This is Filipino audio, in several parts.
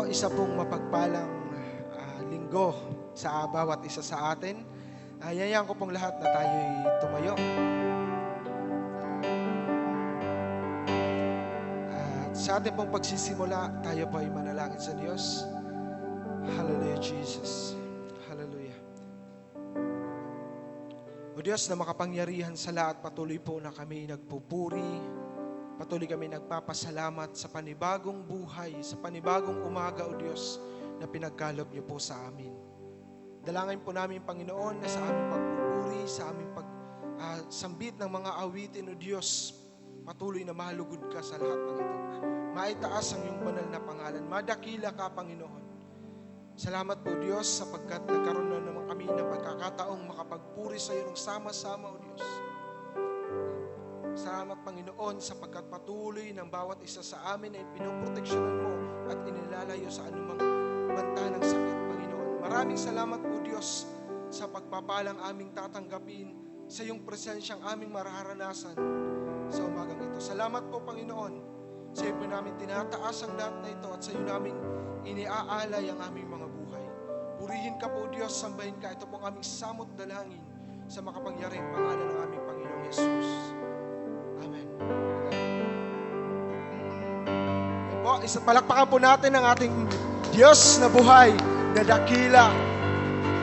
isa pong mapagpalang linggo sa bawat isa sa atin. Yayaan ko pong lahat na tayo'y tumayo. At sa ating pong pagsisimula, tayo po ay manalangin sa Diyos. Hallelujah, Jesus. Hallelujah. O Diyos na makapangyarihan sa lahat, patuloy po na kami nagpupuri. Patuloy kami nagpapasalamat sa panibagong buhay, sa panibagong umaga, O Diyos, na pinagkaloob niyo po sa amin. Dalangin po namin, Panginoon, na sa aming pagpupuri, sa aming pagsambit ng mga awitin, O Diyos, patuloy na mahalugod ka sa lahat ng ito. Maitaas ang iyong banal na pangalan. Madakila ka, Panginoon. Salamat po, Diyos, sapagkat nagkaroon na naman kami ng pagkakataong makapagpuri sa iyo ng sama-sama, O Diyos. Salamat, Panginoon, sapagkat patuloy ng bawat isa sa amin ay pinoproteksyonan mo at inilalayo sa anumang banta ng sakit, Panginoon. Maraming salamat po, Diyos, sa pagpapalang aming tatanggapin sa iyong presensyang aming mararanasan sa umagang ito. Salamat po, Panginoon. Sa iyo po namin tinataas ang lahat na ito at sa iyo namin iniaalay ang aming mga buhay. Purihin ka po, Diyos, sambahin ka. Ito po ang aming samot dalangin sa makapangyarihang pangalan ng aming Panginoong Yesus. Amen. Yan po, palakpakan po natin ang ating Diyos na buhay, na dakila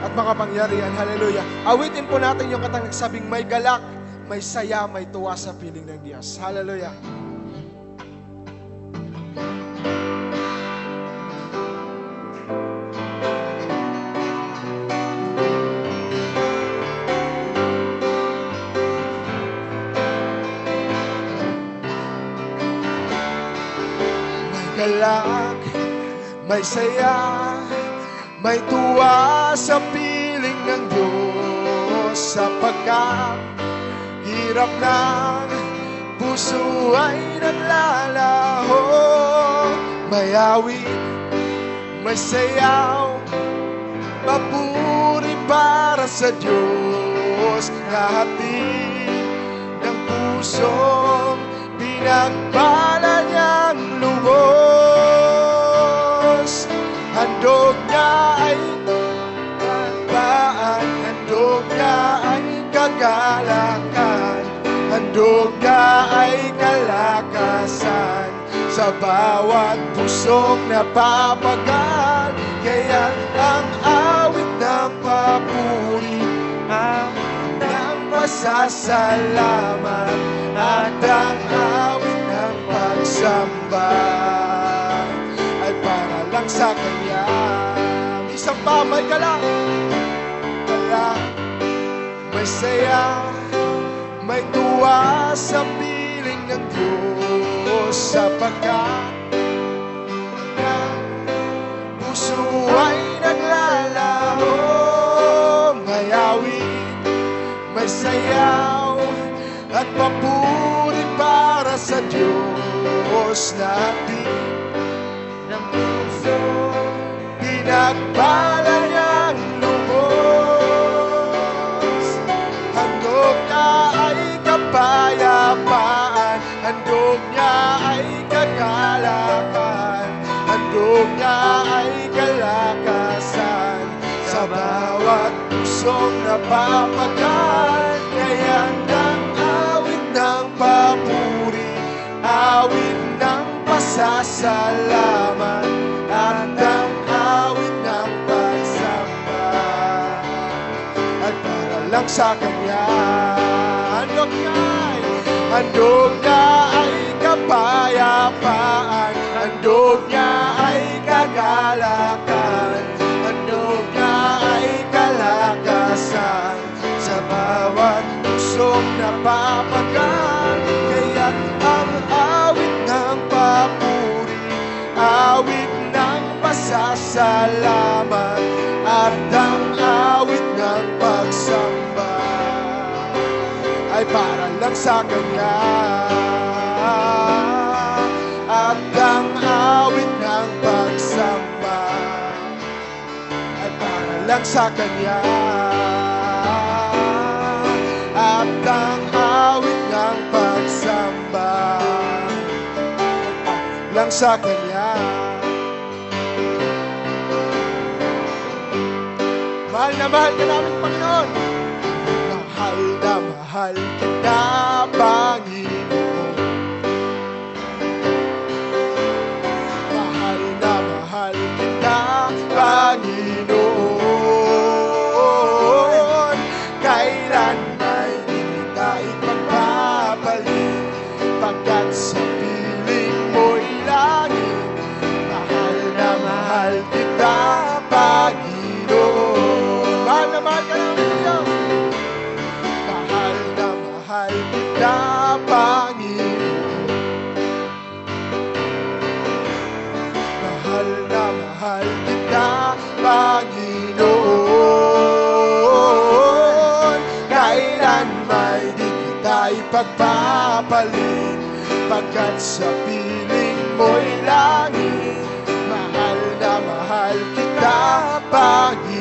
at makapangyarihan. Hallelujah. Awitin po natin yung katang nagsabing may galak, may saya, may tuwa sa piling ng Diyos. Hallelujah. Galak, may saya, may tuwa sa piling ng Diyos, sapagkat hirap ng puso ay naglalaho. May awit, may sayaw, papuri para sa Diyos, nahatid ng pusong pinagpala niyang lubos. Handog niya ay kalbaan, handog niya ay kagalakan, handog niya ay kalakasan sa bawat pusong napapagal. Kaya ang awit ng papuri ng pasasalamat at ang awit ng pagsamba ay para lang sa Kanya. Isang pa, may galak, may saya, may tuwa sa piling ng Diyos, sapagkat ang puso ay naglalaho. May awit, may sayaw at papuri para sa Diyos natin ng puso, pinagpala niyang lubos. Handog niya ay kapayapaan, handog niya ay kagalakan, handog niya ay kalakasan sa bawat pusong napapagal. Kaya ng awit ng papuri, awit ng pasasalamat at ang awit ng pagsamba ay para lang sa Kanya. Handog niya ay kapayapaan, handog niya ay kagalakan, handog niya ay kalakasan sa bawat pusong napapagal. Kaya ang awit ng papuri, awit ng pasasalamat at ang awit ng pagsamba ay para lang sa Kanya. At ang awit ng pagsamba ay para lang sa Kanya. At ang awit ng pagsamba lang sa Kanya. mahal ka namin, Panginoon. Mahal na mahal kita, Panginoon. Mahal na mahal kita, Panginoon. Kailan ay di kita ipagpapalit, pagkat sa piling mo'y langit. Mahal na mahal kita, Panginoon. Mahal na mahal ka namin, Diyos. Mahal na mahal kita, Panginoon. Mahal na mahal kita, Panginoon. Kailan may di kita ipagpapalit, pagkat sa piling mo'y langit. Mahal na mahal kita, Panginoon.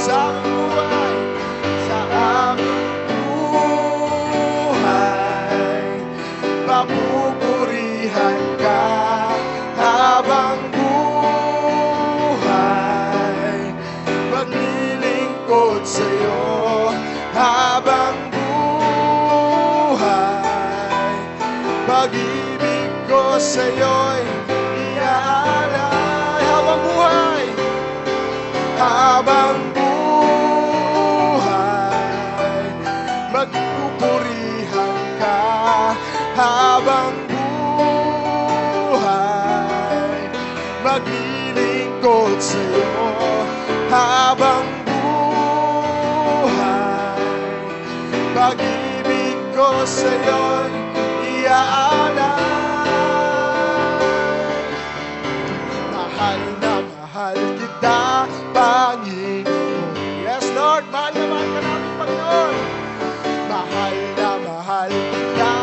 Sa aming buhay, sa aming buhay, papupurihan ka habang buhay. Maglilingkod sa'yo habang buhay. Pag-ibig ko sa'yo'y iaalay habang buhay. Habang buhay, magpupurihan ka habang buhay. Maglilingkod sa'yo habang buhay. Pag-ibig ko sa'yo'y iaalay. Mahal na mahal kita, Panginoon. Yes, Lord, mahal na mahal ka namin, Panginoon. Mahal na mahal kita,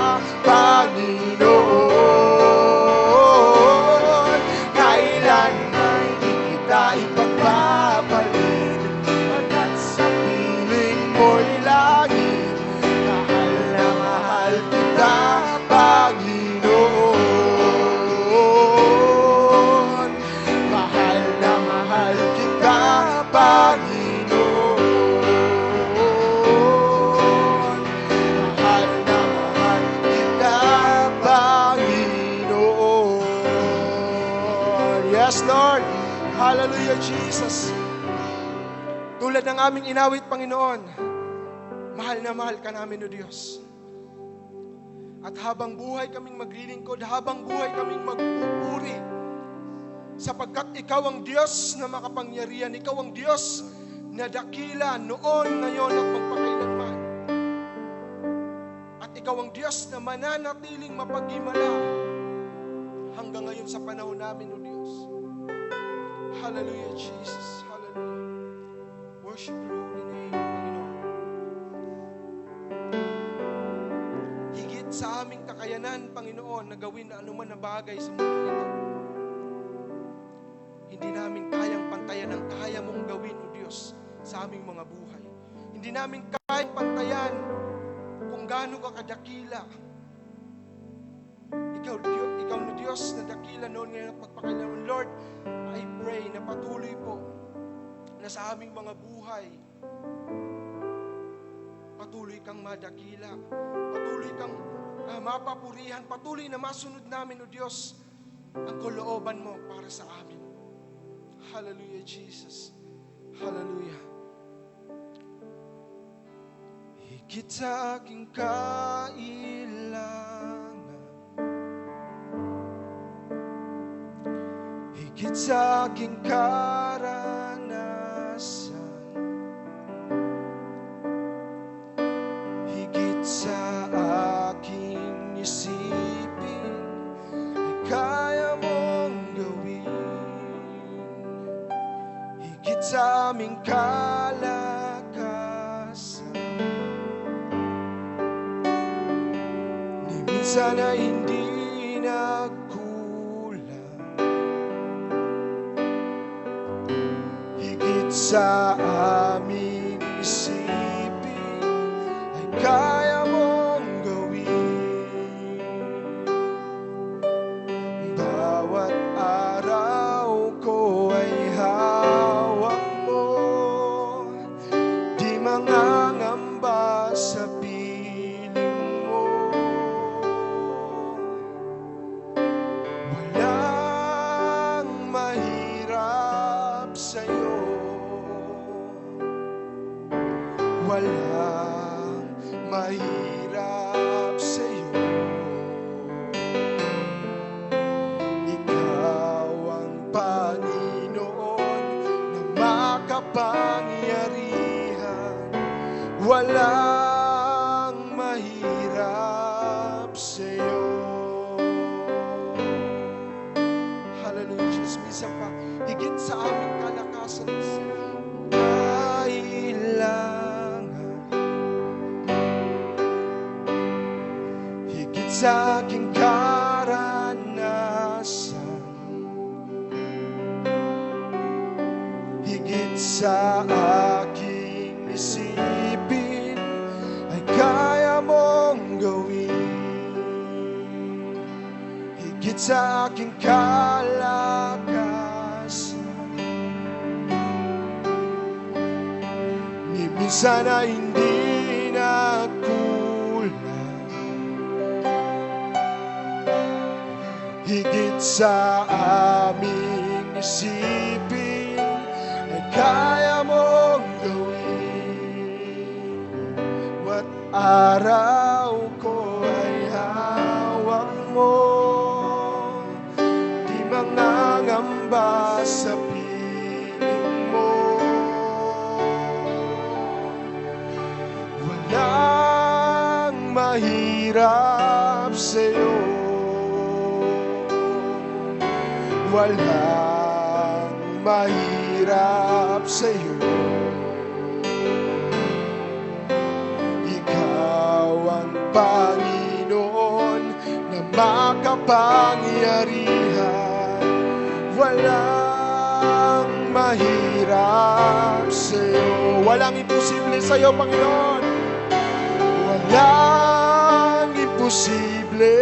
Panginoon. Kailan ay di kita ipagpapalit, pagkat sa piling mo'y langit. Mahal na mahal kita, Panginoon. Mahal na mahal kita, Panginoon. Mahal na mahal kita, Panginoon. Yes, Lord. Hallelujah, Jesus. Tulad ng aming inawit, Panginoon, mahal na mahal ka namin, O Diyos. At habang buhay kaming maglilingkod, habang buhay kaming magpupuri, sapagkat Ikaw ang Diyos na makapangyarihan, Ikaw ang Diyos na dakila noon, ngayon at magpakailanman. At Ikaw ang Diyos na mananatiling mapag-himala hanggang ngayon sa panahon namin, O Diyos. Hallelujah, Jesus. Hallelujah. Worship your holy name, Panginoon. Higit sa aming kakayanan, Panginoon, na gawin na anuman na bagay sa mundo ito. Hindi namin kayang pantayan ang kaya mong gawin, O Diyos, sa aming mga buhay. Hindi namin kayang pantayan kung gaano ka kadakila. Ikaw na Diyos na dakila noon, ngayon at magpakailanman. Lord, I pray na patuloy po na sa aming mga buhay, patuloy kang madakila, patuloy kang mapapurihan, patuloy na masunod namin, O Diyos, ang kalooban mo para sa amin. Hallelujah, Jesus. Hallelujah. Higit sa aking kailangan, higit sa aking karanasan, higit sa aking isipin, ay kaya mong gawin. Higit sa aming kalakasan, ni minsan ay hindi nagkulang. Higit sa aming isipin, ay kaya mong gawin. Bawat araw ko ay hawak mo, aking karanasan, higit sa aking isipin ay kaya mong gawin, higit sa aking kalakasan. Ni minsan ay hindi nagkulang, higit sa aming isipin ay kaya mong gawin. Wat araw ko ay hawak mo, di mangangamba sa piling mo. Walang mahirap sa'yo, walang mahirap sa'yo. Ikaw ang Panginoon na makapangyarihan. Walang mahirap sa'yo, walang imposible sa'yo, Panginoon. Walang imposible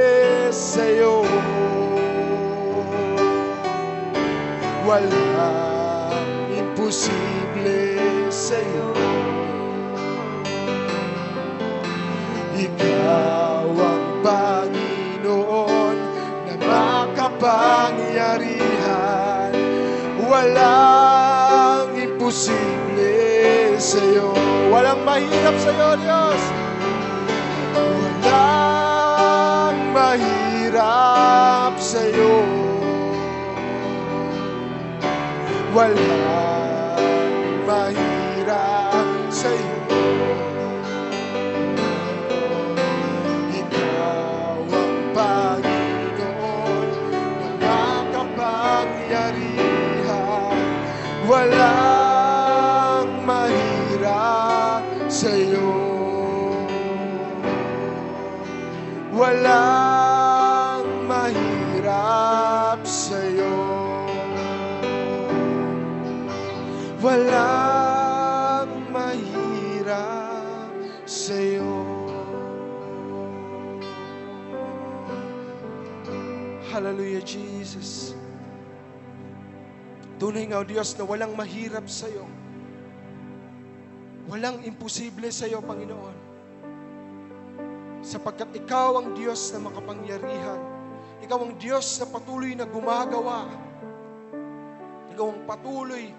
sa'yo, walang imposible sa'yo. Ikaw ang Panginoon na makapangyarihan. Walang imposible sa'yo, walang mahirap sa'yo, Diyos. Walang mahirap sa'yo, walang mahirap sa'yo. Ikaw ang Panginoon na makapangyarihan. Walang mahirap sa'yo, walang mahirap sa'yo, walang mahirap sa'yo. Hallelujah, Jesus. Tunay nga, O Diyos, na walang mahirap sa'yo. Walang imposible sa'yo, Panginoon. Sapagkat Ikaw ang Diyos na makapangyarihan. Ikaw ang Diyos na patuloy na gumagawa. Ikaw ang patuloy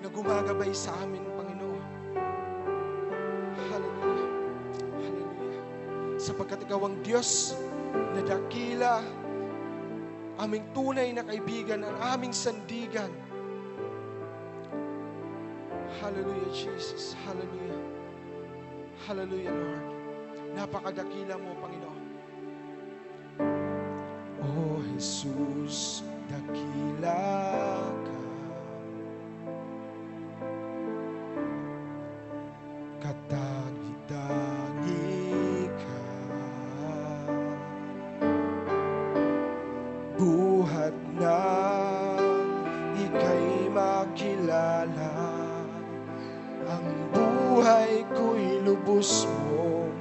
na gumagabay sa amin, Panginoon. Hallelujah. Hallelujah. Sapagkat Ikaw ang Diyos na dakila, aming tunay na kaibigan, ang aming sandigan. Hallelujah, Jesus. Hallelujah. Hallelujah, Lord. Napakadakila mo, Panginoon. Oh, Jesus, dakila ka. Katangi-tangi ka. Buhat nang ika'y makilala, ang buhay ko'y lubos mong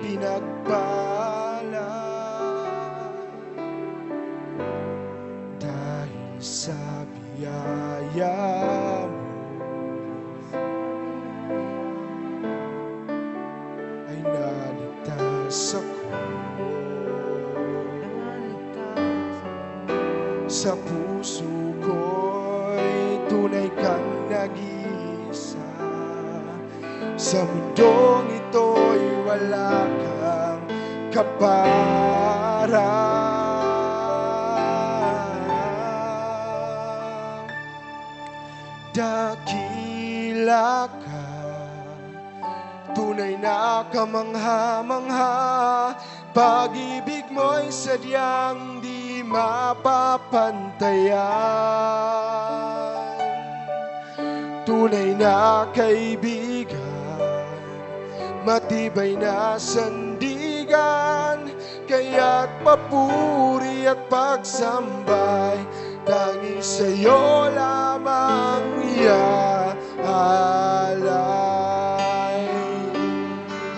pinagpala. Dahil sa biyaya mo ay naligtas ako. Sa puso ko'y tunay kang nag-iisa. Sa mundong ito'y wala kang kapara. Dakila ka, tunay na kamangha-mangha. Pag-ibig mo'y sadyang di mapapantayan. Tunay na kaibigan, matibay na sandigan, kaya't papuri at pagsambay tanging sa'yo lamang iaalay.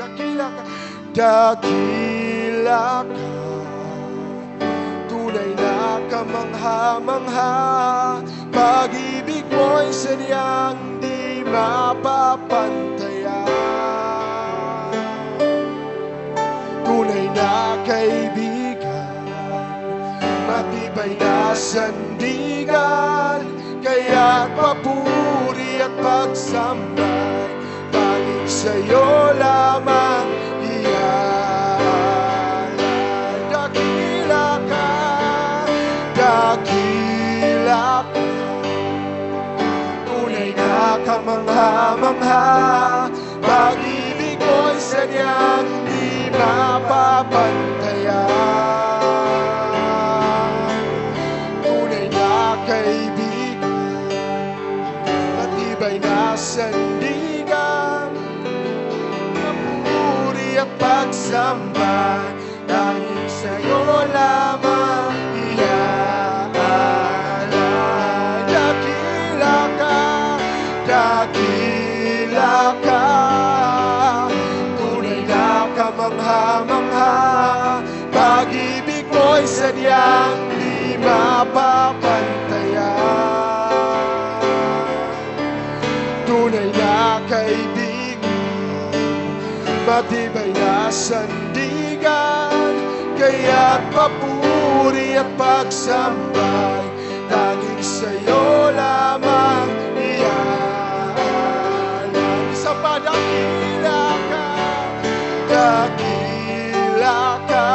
Dakila ka, dakila ka, tunay na kamangha-mangha, pag-ibig mo'y sadyang di mapapantayan. Tunay na kaibigan, matibay na sandigan, kaya't papuri at pagsambay tanging sa'yo lamang iaalay. Dakila ka, dakila ka, tunay na kamangha-mangha, pag-ibig mo'y sadyang di mapapantayan. Tunay na kaibigan, matibay na sandigan, papuri at pagsambay tanging sa'yo lamang iaalay. Dakila ka, dakila ka, tunay na kamangha-mangha, pag-ibig mo'y sadyang di mapapantayan. Tunay na kaibigan, matibay na sandigan, kaya't papuri at pagsambay tanging sa'yo lamang iaalay. Isa pa, dakila ka, dakila ka,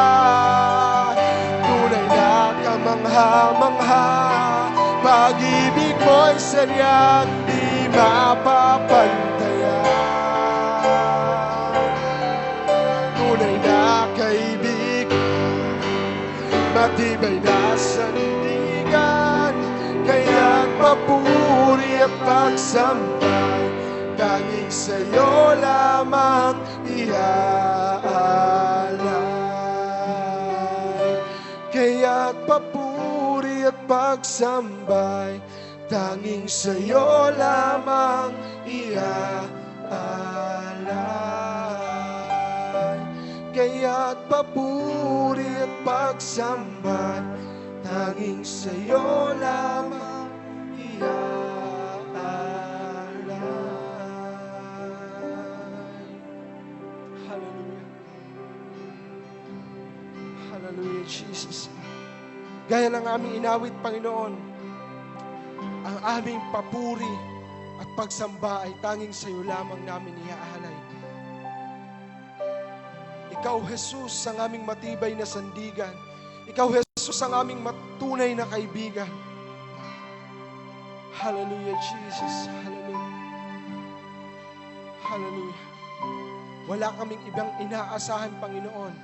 tunay na kamangha-mangha, pag-ibig mo'y sadyang di mapapantayan. Tunay na kaibigan, matibay na sandigan, kaya't papuri at pagsambay tanging sa'yo lamang iaalay. Kaya't papuri at pagsambay tanging sa'yo lamang iaalay. Kaya't papuri at pagsambay tanging sa'yo lamang iaalay. Hallelujah. Hallelujah, Jesus. Gaya ng aming inawit, Panginoon, ang aming papuri at pagsamba ay tanging sa iyo lamang namin iaalay. Ikaw, Jesus, ang aming matibay na sandigan. Ikaw, Jesus, ang aming matunay na kaibigan. Hallelujah, Jesus. Hallelujah. Hallelujah. Wala kaming ibang inaasahan, Panginoon,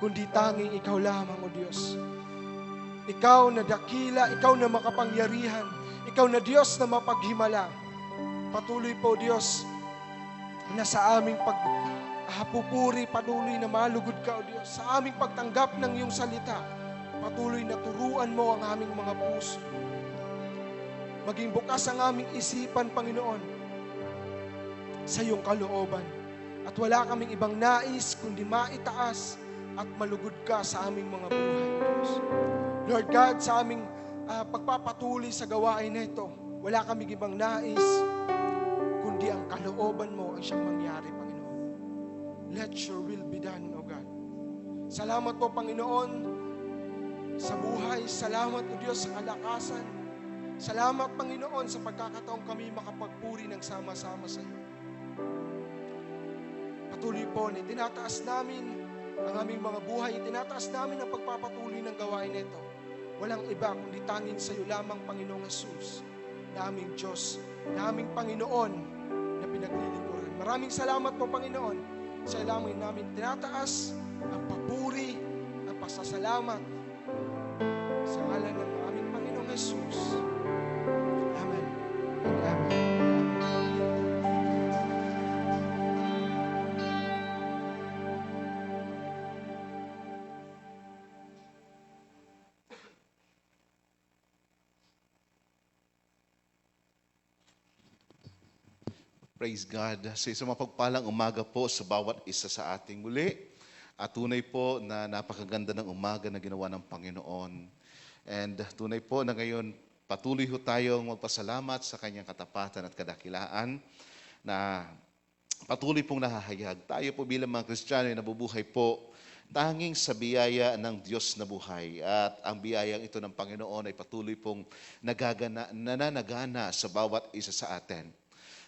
kundi tanging ikaw lamang, O Diyos. Ikaw na dakila, ikaw na makapangyarihan, ikaw na Diyos na mapaghimala. Patuloy po, Diyos, na sa aming pagpupuri, patuloy na malugod ka, O Diyos. Sa aming pagtanggap ng iyong salita, patuloy na turuan mo ang aming mga puso. Maging bukas ang aming isipan, Panginoon, sa iyong kalooban. At wala kaming ibang nais, kundi maitaas at malugod ka sa aming mga buhay, Diyos. Lord God, sa aming pagpapatuloy sa gawain na ito, wala kaming ibang nais, kundi ang kalooban mo ang siyang mangyari, Panginoon. Let your will be done, O God. Salamat po, Panginoon, sa buhay. Salamat, O Diyos, sa kalakasan. Salamat, Panginoon, sa pagkakataong kami makapagpuri ng sama-sama sa iyo. Patuloy po na tinataas namin ang aming mga buhay, tinataas namin ang pagpapatuloy ng gawain nito. Walang iba kundi tanging sa iyo lamang, Panginoong Jesus, na aming Diyos, na aming Panginoon na pinaglilingkuran. Maraming salamat po, Panginoon, sa lamang namin tinataas ang papuri, ang pasasalamat sa ngalan ng aming Panginoong Jesus. Amen. Amen. Praise God. Sa isang mapagpalang umaga po sa bawat isa sa ating muli. At tunay po na napakaganda ng umaga na ginawa ng Panginoon. And tunay po na ngayon patuloy ho tayong magpasalamat sa kanyang katapatan at kadakilaan na patuloy pong nahahayag. Tayo po bilang mga Kristiyano ay nabubuhay po tanging sa biyaya ng Diyos na buhay. At ang biyayang ito ng Panginoon ay patuloy pong nananagana sa bawat isa sa atin.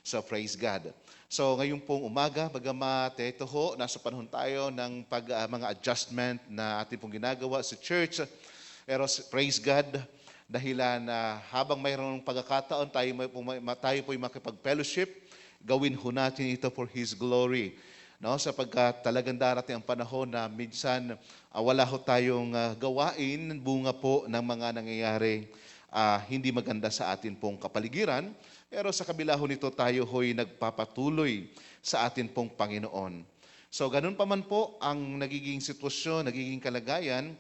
So praise God. So ngayon pong umaga, bagamat ito ho, nasa panahon tayo ng mga adjustment na ating pong ginagawa sa church. Pero praise God, dahilan na habang mayroong pagkakataon, tayo po'y makipag-fellowship, gawin ho natin ito for His glory. No, sapagkat talagang darating ang panahon na minsan wala ho tayong gawain, bunga po ng mga nangyayari hindi maganda sa atin pong kapaligiran. Pero sa kabila ho nito tayo ho'y nagpapatuloy sa atin pong Panginoon. So ganun pa man po ang nagiging sitwasyon, nagiging kalagayan,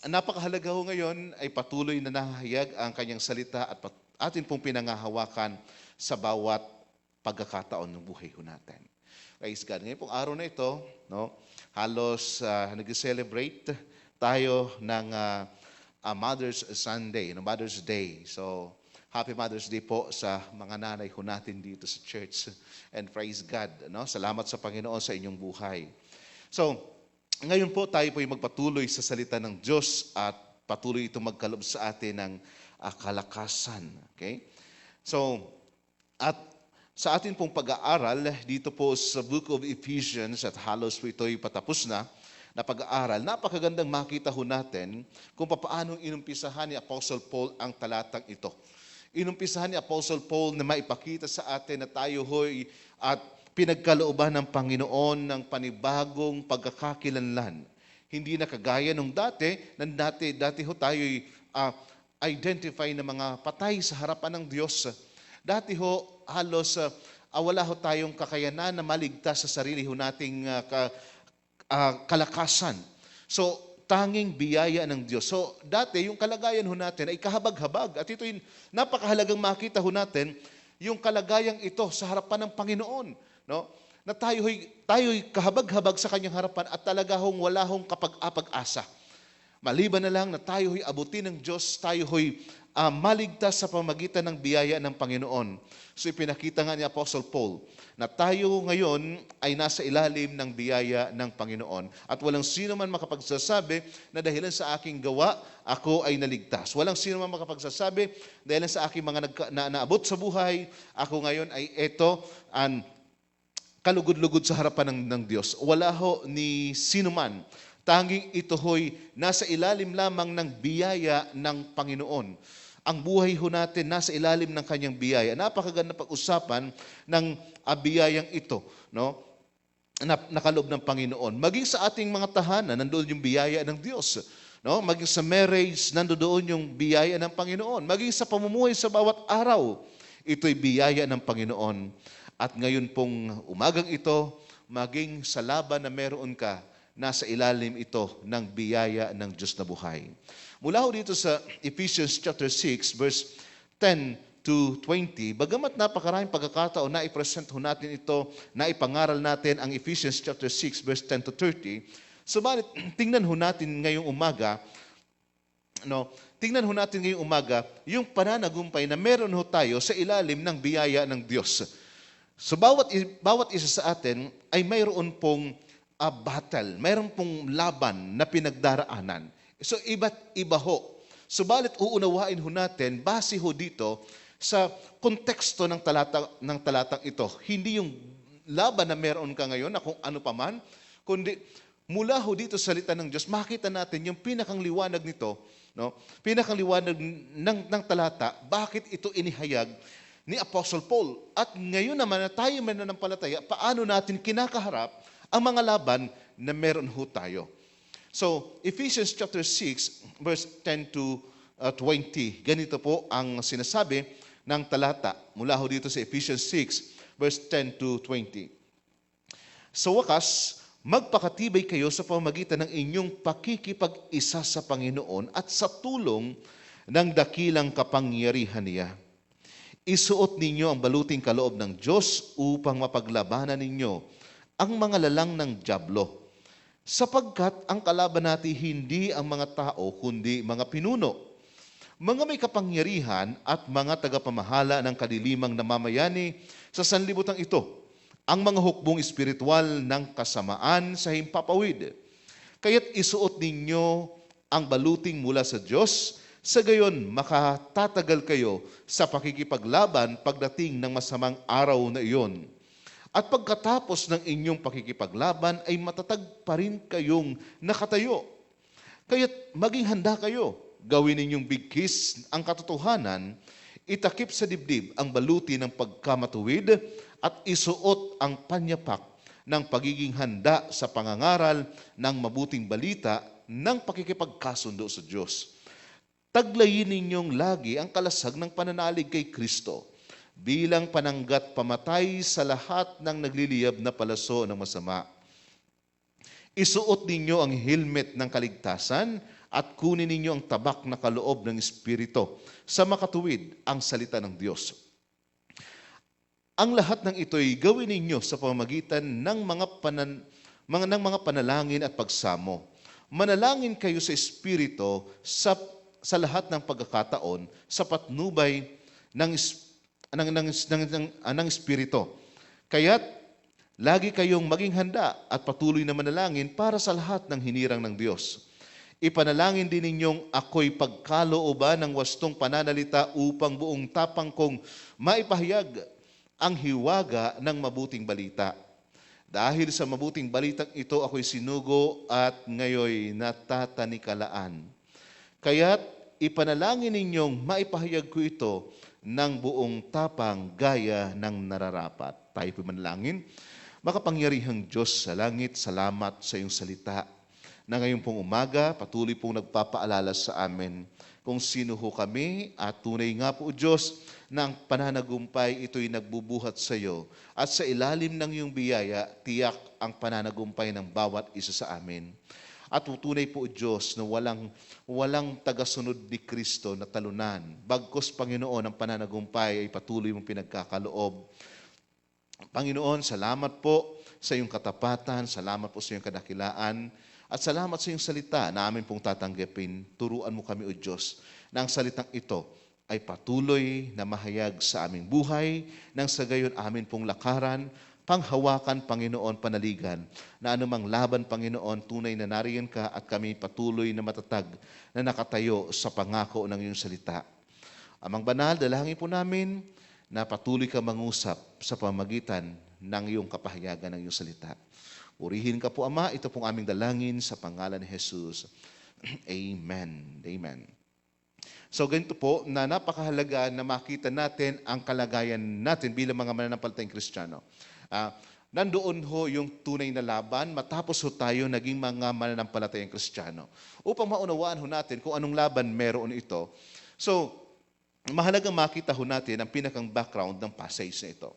napakahalaga ho ngayon ay patuloy na nahahayag ang kanyang salita at atin pong pinangahawakan sa bawat pagkakataon ng buhay ho natin. Praise God. Ngayon pong araw na ito, no, halos nag-celebrate tayo ng Mother's Sunday, Mother's Day. So, Happy Mother's Day po sa mga nanay ho natin dito sa church. And praise God. No? Salamat sa Panginoon sa inyong buhay. So, ngayon po tayo po ay magpatuloy sa salita ng Diyos at patuloy itong magkalob sa atin ng kalakasan. Okay? So, at sa atin pong pag-aaral dito po sa Book of Ephesians at halos po ito'y patapos na pag-aaral, napakagandang makita ho natin kung paano inumpisahan ni Apostle Paul ang talatang ito. Inumpisahan ni Apostle Paul na maipakita sa atin na tayo ho'y at pinagkalooban ng Panginoon ng panibagong pagkakakilanlan. Hindi na kagaya nung dati ho tayo'y identify na mga patay sa harapan ng Diyos. Dati ho halos wala ho tayong kakayanan na maligtas sa sarili ho nating kalakasan. So, tanging biyaya ng Diyos. So, dati, yung kalagayan ho natin ay kahabag-habag. At ito'y napakahalagang makita ho natin, yung kalagayang ito sa harapan ng Panginoon. No? Na tayo'y kahabag-habag sa kanyang harapan at talaga hong wala hong kapag-apag-asa. Maliban na lang na tayo'y abutin ng Diyos, tayo'y maligtas sa pamagitan ng biyaya ng Panginoon. So ipinakita nga ni Apostle Paul na tayo ngayon ay nasa ilalim ng biyaya ng Panginoon. At walang sino man makapagsasabi na dahilan sa aking gawa, ako ay naligtas. Walang sino man makapagsasabi dahilan sa aking mga naabot sa buhay, ako ngayon ay eto kalugod-lugod sa harapan ng Diyos. Wala ho ni sino man. Tanging ito ho'y nasa ilalim lamang ng biyaya ng Panginoon. Ang buhay ho natin nasa ilalim ng kanyang biyaya. Napakaganda pag-usapan ng biyayang ito, no? Nakaloob ng Panginoon. Maging sa ating mga tahanan, nandoon yung biyaya ng Diyos. No? Maging sa marriage, nandoon yung biyaya ng Panginoon. Maging sa pamumuhay sa bawat araw, ito'y biyaya ng Panginoon. At ngayon pong umagang ito, maging sa laban na meron ka, nasa ilalim ito ng biyaya ng Diyos na buhay. Mula ho dito sa Ephesians chapter 6, verse 10 to 20, bagamat napakaraming pagkakataon na i-present ho natin ito, na ipangaral natin ang Ephesians chapter 6, verse 10 to 30, subalit tingnan ho natin ngayong umaga, yung pananagumpay na meron ho tayo sa ilalim ng biyaya ng Diyos. So bawat isa sa atin ay mayroon pong battle, mayroon pong laban na pinagdaraanan. So iba't iba ho. Subalit uunawain ho natin, base ho dito sa konteksto ng talatang ito. Hindi yung laban na meron ka ngayon na kung ano pa man, kundi mula ho dito sa salita ng Diyos, makita natin yung pinakang liwanag nito, no? Pinakang liwanag ng talata, bakit ito inihayag ni Apostle Paul. At ngayon naman na tayo mananampalataya, paano natin kinakaharap ang mga laban na meron ho tayo. So, Ephesians chapter 6, verse 10 to 20, ganito po ang sinasabi ng talata mula ho dito sa Ephesians 6, verse 10 to 20. Sa wakas, magpakatibay kayo sa pamamagitan ng inyong pakikipag-isa sa Panginoon at sa tulong ng dakilang kapangyarihan niya. isuot ninyo ang baluting kaloob ng Diyos upang mapaglabanan ninyo ang mga lalang ng dyablo. Sapagkat ang kalaban natin hindi ang mga tao, kundi mga pinuno, mga may kapangyarihan at mga tagapamahala ng kadilimang namamayani sa sanlibutan ito, ang mga hukbong espiritual ng kasamaan sa himpapawid. Kaya't isuot ninyo ang baluting mula sa Diyos, sa gayon makatatagal kayo sa pakikipaglaban pagdating ng masamang araw na iyon. At pagkatapos ng inyong pakikipaglaban ay matatag pa rin kayong nakatayo. Kaya't maging handa kayo. Gawin ninyong bigkis ang katotohanan, itakip sa dibdib ang baluti ng pagkamatuwid at isuot ang panyapak ng pagiging handa sa pangangaral ng mabuting balita ng pakikipagkasundo sa Diyos. Taglayin ninyong lagi ang kalasag ng pananalig kay Kristo bilang pananggat pamatay sa lahat ng nagliliyab na palaso ng masama. Isuot ninyo ang helmet ng kaligtasan at kunin ninyo ang tabak na kaloob ng Espiritu sa makatuwid ang salita ng Diyos. Ang lahat ng ito'y gawin ninyo sa pamamagitan ng mga panalangin at pagsamo. Manalangin kayo sa Espiritu sa lahat ng pagkakataon sa patnubay ng Espiritu. Kaya't lagi kayong maging handa at patuloy na manalangin para sa lahat ng hinirang ng Diyos. Ipanalangin din ninyong ako'y pagkalooban ng wastong pananalita upang buong tapang kong maipahayag ang hiwaga ng mabuting balita. Dahil sa mabuting balitang ito, ako'y sinugo at ngayoy natatanikalaan. Kaya't ipanalangin ninyong maipahayag ko ito ng buong tapang gaya ng nararapat. Tayo po manalangin. Makapangyarihang Diyos sa langit, salamat sa iyong salita na ngayon pong umaga, patuloy pong nagpapaalala sa amin kung sino ho kami at tunay nga po, Diyos, na ang pananagumpay ito'y nagbubuhat sa iyo at sa ilalim ng iyong biyaya, tiyak ang pananagumpay ng bawat isa sa amin. At tunay po, Diyos, na walang tagasunod ni Kristo na talunan. Bagkus, Panginoon, ang pananagumpay ay patuloy mong pinagkakaloob. Panginoon, salamat po sa iyong katapatan, salamat po sa iyong kadakilaan, at salamat sa iyong salita na amin pong tatanggapin. Turuan mo kami, O Diyos, na ang salitang ito ay patuloy na mahayag sa aming buhay, nang sa gayon amin pong lakaran, panghawakan, Panginoon, panaligan, na anumang laban, Panginoon, tunay na nariyan ka at kami patuloy na matatag na nakatayo sa pangako ng iyong salita. Amang banal, dalangin po namin na patuloy ka mangusap sa pamagitan ng iyong kapahayagan ng iyong salita. Purihin ka po, Ama, ito pong aming dalangin sa pangalan ni Jesus. Amen. Amen. So ganito po, na napakahalaga na makita natin ang kalagayan natin bilang mga mananampalatayang Kristiyano. Nandoon ho yung tunay na laban matapos ho tayo naging mga mananampalatayang Kristiyano. Upang maunawaan ho natin kung anong laban meron ito. So, mahalagang makita ho natin ang pinakang background ng passage na ito.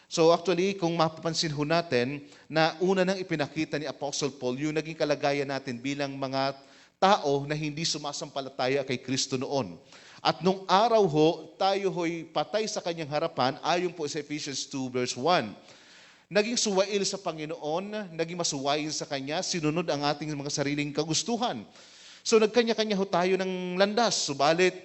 So actually, kung mapapansin ho natin na una nang ipinakita ni Apostle Paul yung naging kalagayan natin bilang mga tao na hindi sumasampalataya kay Kristo noon. At nung araw ho, tayo ho'y patay sa kanyang harapan, ayon po sa Ephesians 2 verse 1. Naging suwail sa Panginoon, naging masuwain sa Kanya, sinunod ang ating mga sariling kagustuhan. So nagkanya-kanya ho tayo ng landas, subalit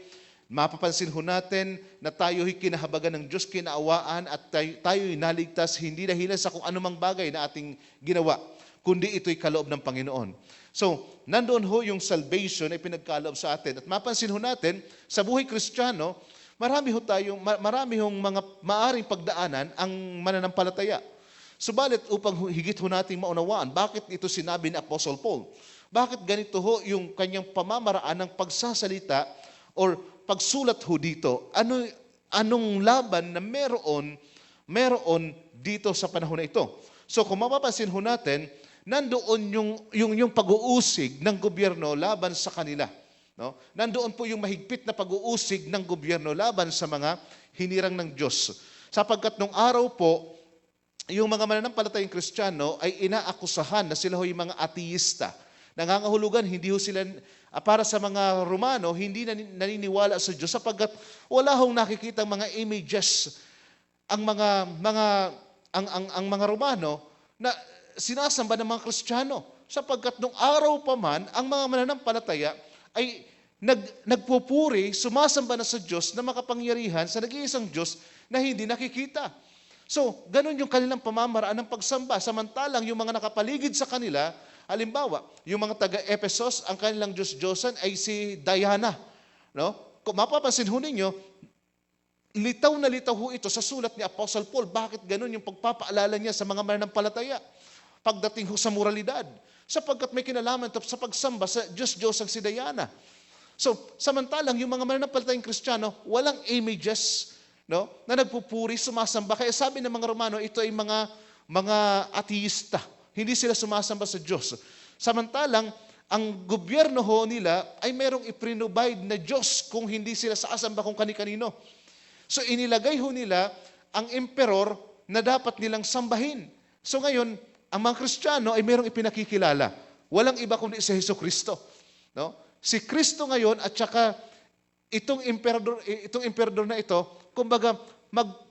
mapapansin ho natin na tayo'y kinahabagan ng Diyos, kinaawaan at tayo'y naligtas hindi dahilan sa kung anumang bagay na ating ginawa, kundi ito'y kaloob ng Panginoon. So, nandoon ho yung salvation ay pinagkaloob sa atin. At mapansin ho natin, sa buhay Kristiyano, marami hong mga maaring pagdaanan ang mananampalataya. Subalit upang higit ho nating maunawaan, bakit ito sinabi ni Apostle Paul? Bakit ganito ho yung kanyang pamamaraan ng pagsasalita or pagsulat ho dito? Anong laban na meron dito sa panahon na ito? So kung mapapansin ho natin, nandoon yung pag-uusig ng gobyerno laban sa kanila. No? Nandoon po yung mahigpit na pag-uusig ng gobyerno laban sa mga hinirang ng Diyos. Sapagkat nung araw po, yung mga mananampalatayang Kristiyano ay inaakusahan na sila ho yung mga ateista, Nangangahulugan, hindi ho sila, para sa mga Romano, hindi naniniwala sa Diyos sapagkat wala hong nakikitang mga images ang mga Romano na sinasamba ng mga Kristiyano. Sapagkat nung araw pa man, ang mga mananampalataya ay nagpupuri, sumasamba na sa Diyos na makapangyarihan sa nag-iisang Diyos na hindi nakikita. So, ganun yung kanilang pamamaraan ng pagsamba. Samantalang yung mga nakapaligid sa kanila, halimbawa, yung mga taga-Ephesus, ang kanilang Diyos-Diyosan ay si Diana. No? Kung mapapansin ho ninyo, litaw na litaw ho ito sa sulat ni Apostle Paul. Bakit ganun yung pagpapaalala niya sa mga mananampalataya? Pagdating ho sa moralidad. Sapagkat may kinalaman ito sa pagsamba sa Diyos-Diyosang si Diana. So, samantalang yung mga mananampalatayang Kristiyano, walang images, no, na nagpupuri, sumasamba. Kaya sabi ng mga Romano, ito ay mga ateista. Hindi sila sumasamba sa Diyos. Samantalang, ang gobyerno ho nila ay merong iprinobide na Diyos kung hindi sila sasamba kung kani-kanino. So, inilagay ho nila ang emperor na dapat nilang sambahin. So, ngayon, ang mga Kristiyano ay merong ipinakikilala. Walang iba kundi si Jesucristo. No? Si Kristo ngayon at saka itong emperador na ito, kumbaga,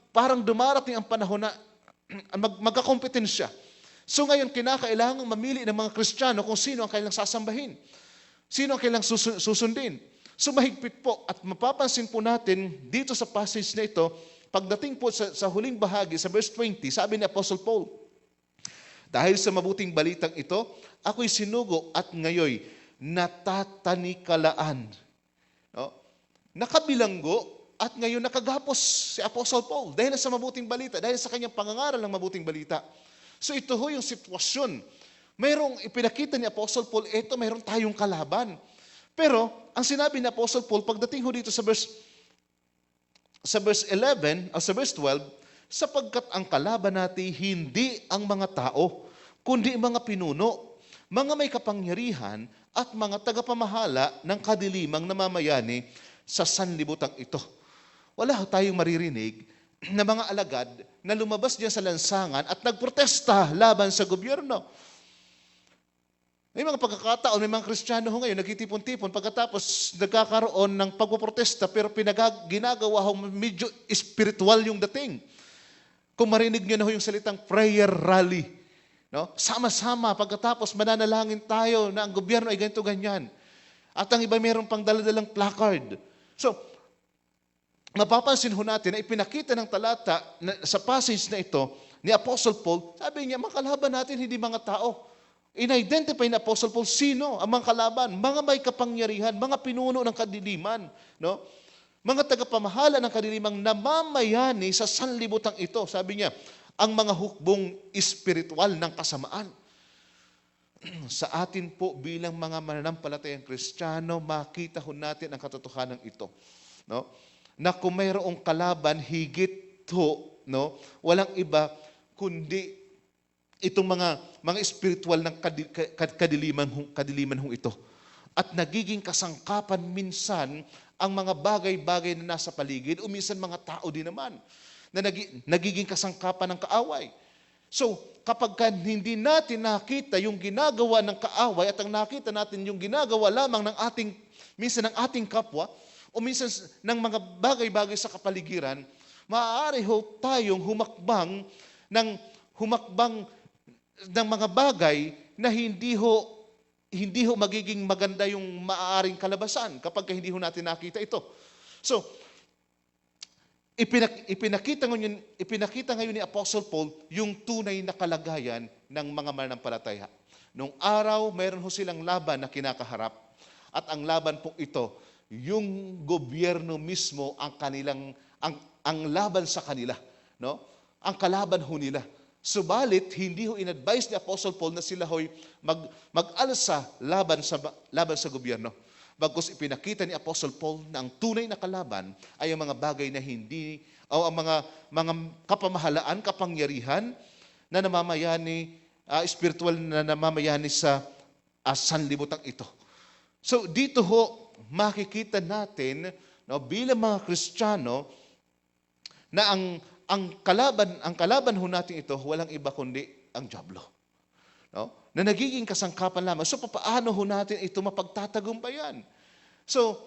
parang dumarating ang panahon na magkakompetensya. So ngayon, kinakailangan mamili ng mga Kristiyano kung sino ang kailang sasambahin. Sino ang kailang susundin. So mahigpit po, at mapapansin po natin dito sa passage na ito, pagdating po sa huling bahagi, sa verse 20, sabi ni Apostle Paul, dahil sa mabuting balitang ito, ako'y sinugo at ngayoy natatanikalaan. No? Nakabilanggo at ngayon nakagapos si Apostle Paul dahil sa mabuting balita, dahil sa kanyang pangangaral ng mabuting balita. So ito ho yung sitwasyon. Mayroong ipinakita ni Apostle Paul, mayroon tayong kalaban. Pero ang sinabi ni Apostle Paul, pagdating ho dito sa verse 11 o sa verse 12, sapagkat ang kalaban natin hindi ang mga tao, kundi mga pinuno, mga may kapangyarihan at mga tagapamahala ng kadilimang namamayani sa sanlibutan ito. Wala tayong maririnig na mga alagad na lumabas diyan sa lansangan at nagprotesta laban sa gobyerno. May mga pagkakataon, may mga Kristiyano ho ngayon, nagtitipon-tipon pagkatapos nagkakaroon ng pagpoprotesta pero ginagawa ho medyo spiritual yung dating. Kung marinig nyo na ho yung salitang prayer rally, no? Sama-sama, pagkatapos mananalangin tayo na ang gobyerno ay ganito ganyan. At ang iba mayroon pang daladalang placard. So, mapapansin ho natin na ipinakita ng talata sa passage na ito ni Apostle Paul, sabi niya, mga kalaban natin hindi mga tao. In-identify ni Apostle Paul sino ang mga kalaban, mga may kapangyarihan, mga pinuno ng kadiliman, no? Mga tagapamahala ng kadilimang namamayani sa sanlibutang ito. Sabi niya, ang mga hukbong espiritual ng kasamaan. Sa atin po bilang mga mananampalatayang Kristiyano, makita ho natin ang katotohanan ito. No? Na kung mayroong kalaban, higit ho, no? Walang iba kundi itong mga espiritual ng kadiliman hong ito. At nagiging kasangkapan minsan ang mga bagay-bagay na nasa paligid o minsan mga tao din naman na nagiging kasangkapan ng kaaway. So, kapag hindi natin nakita yung ginagawa ng kaaway at ang nakita natin yung ginagawa lamang minsan ng ating kapwa o minsan ng mga bagay-bagay sa kapaligiran, maaari ho tayong humakbang ng mga bagay na hindi ho magiging maganda yung maaaring kalabasan kapag hindi ho natin nakita ito. So, ipinakita ngayon ni Apostle Paul yung tunay na kalagayan ng mga mananampalataya. Nung araw, mayroon ho silang laban na kinakaharap. At ang laban po ito, yung gobyerno mismo ang laban sa kanila, no? Ang kalaban ho nila. Subalit, hindi ho in-advise ni Apostle Paul na sila ho'y mag-alsa laban sa gobyerno. Bagkus ipinakita ni Apostle Paul na ang tunay na kalaban ay ang mga bagay na ang mga kapamahalaan, kapangyarihan na namamayani, spiritual na namamayani sa sanlibutan ito. So dito ho, makikita natin, no, bilang mga Kristiyano na ang kalaban ho natin ito, walang iba kundi ang dyablo. no? Na nagiging kasangkapan lamang. So, paano ho natin ito mapagtatagumpayan? So,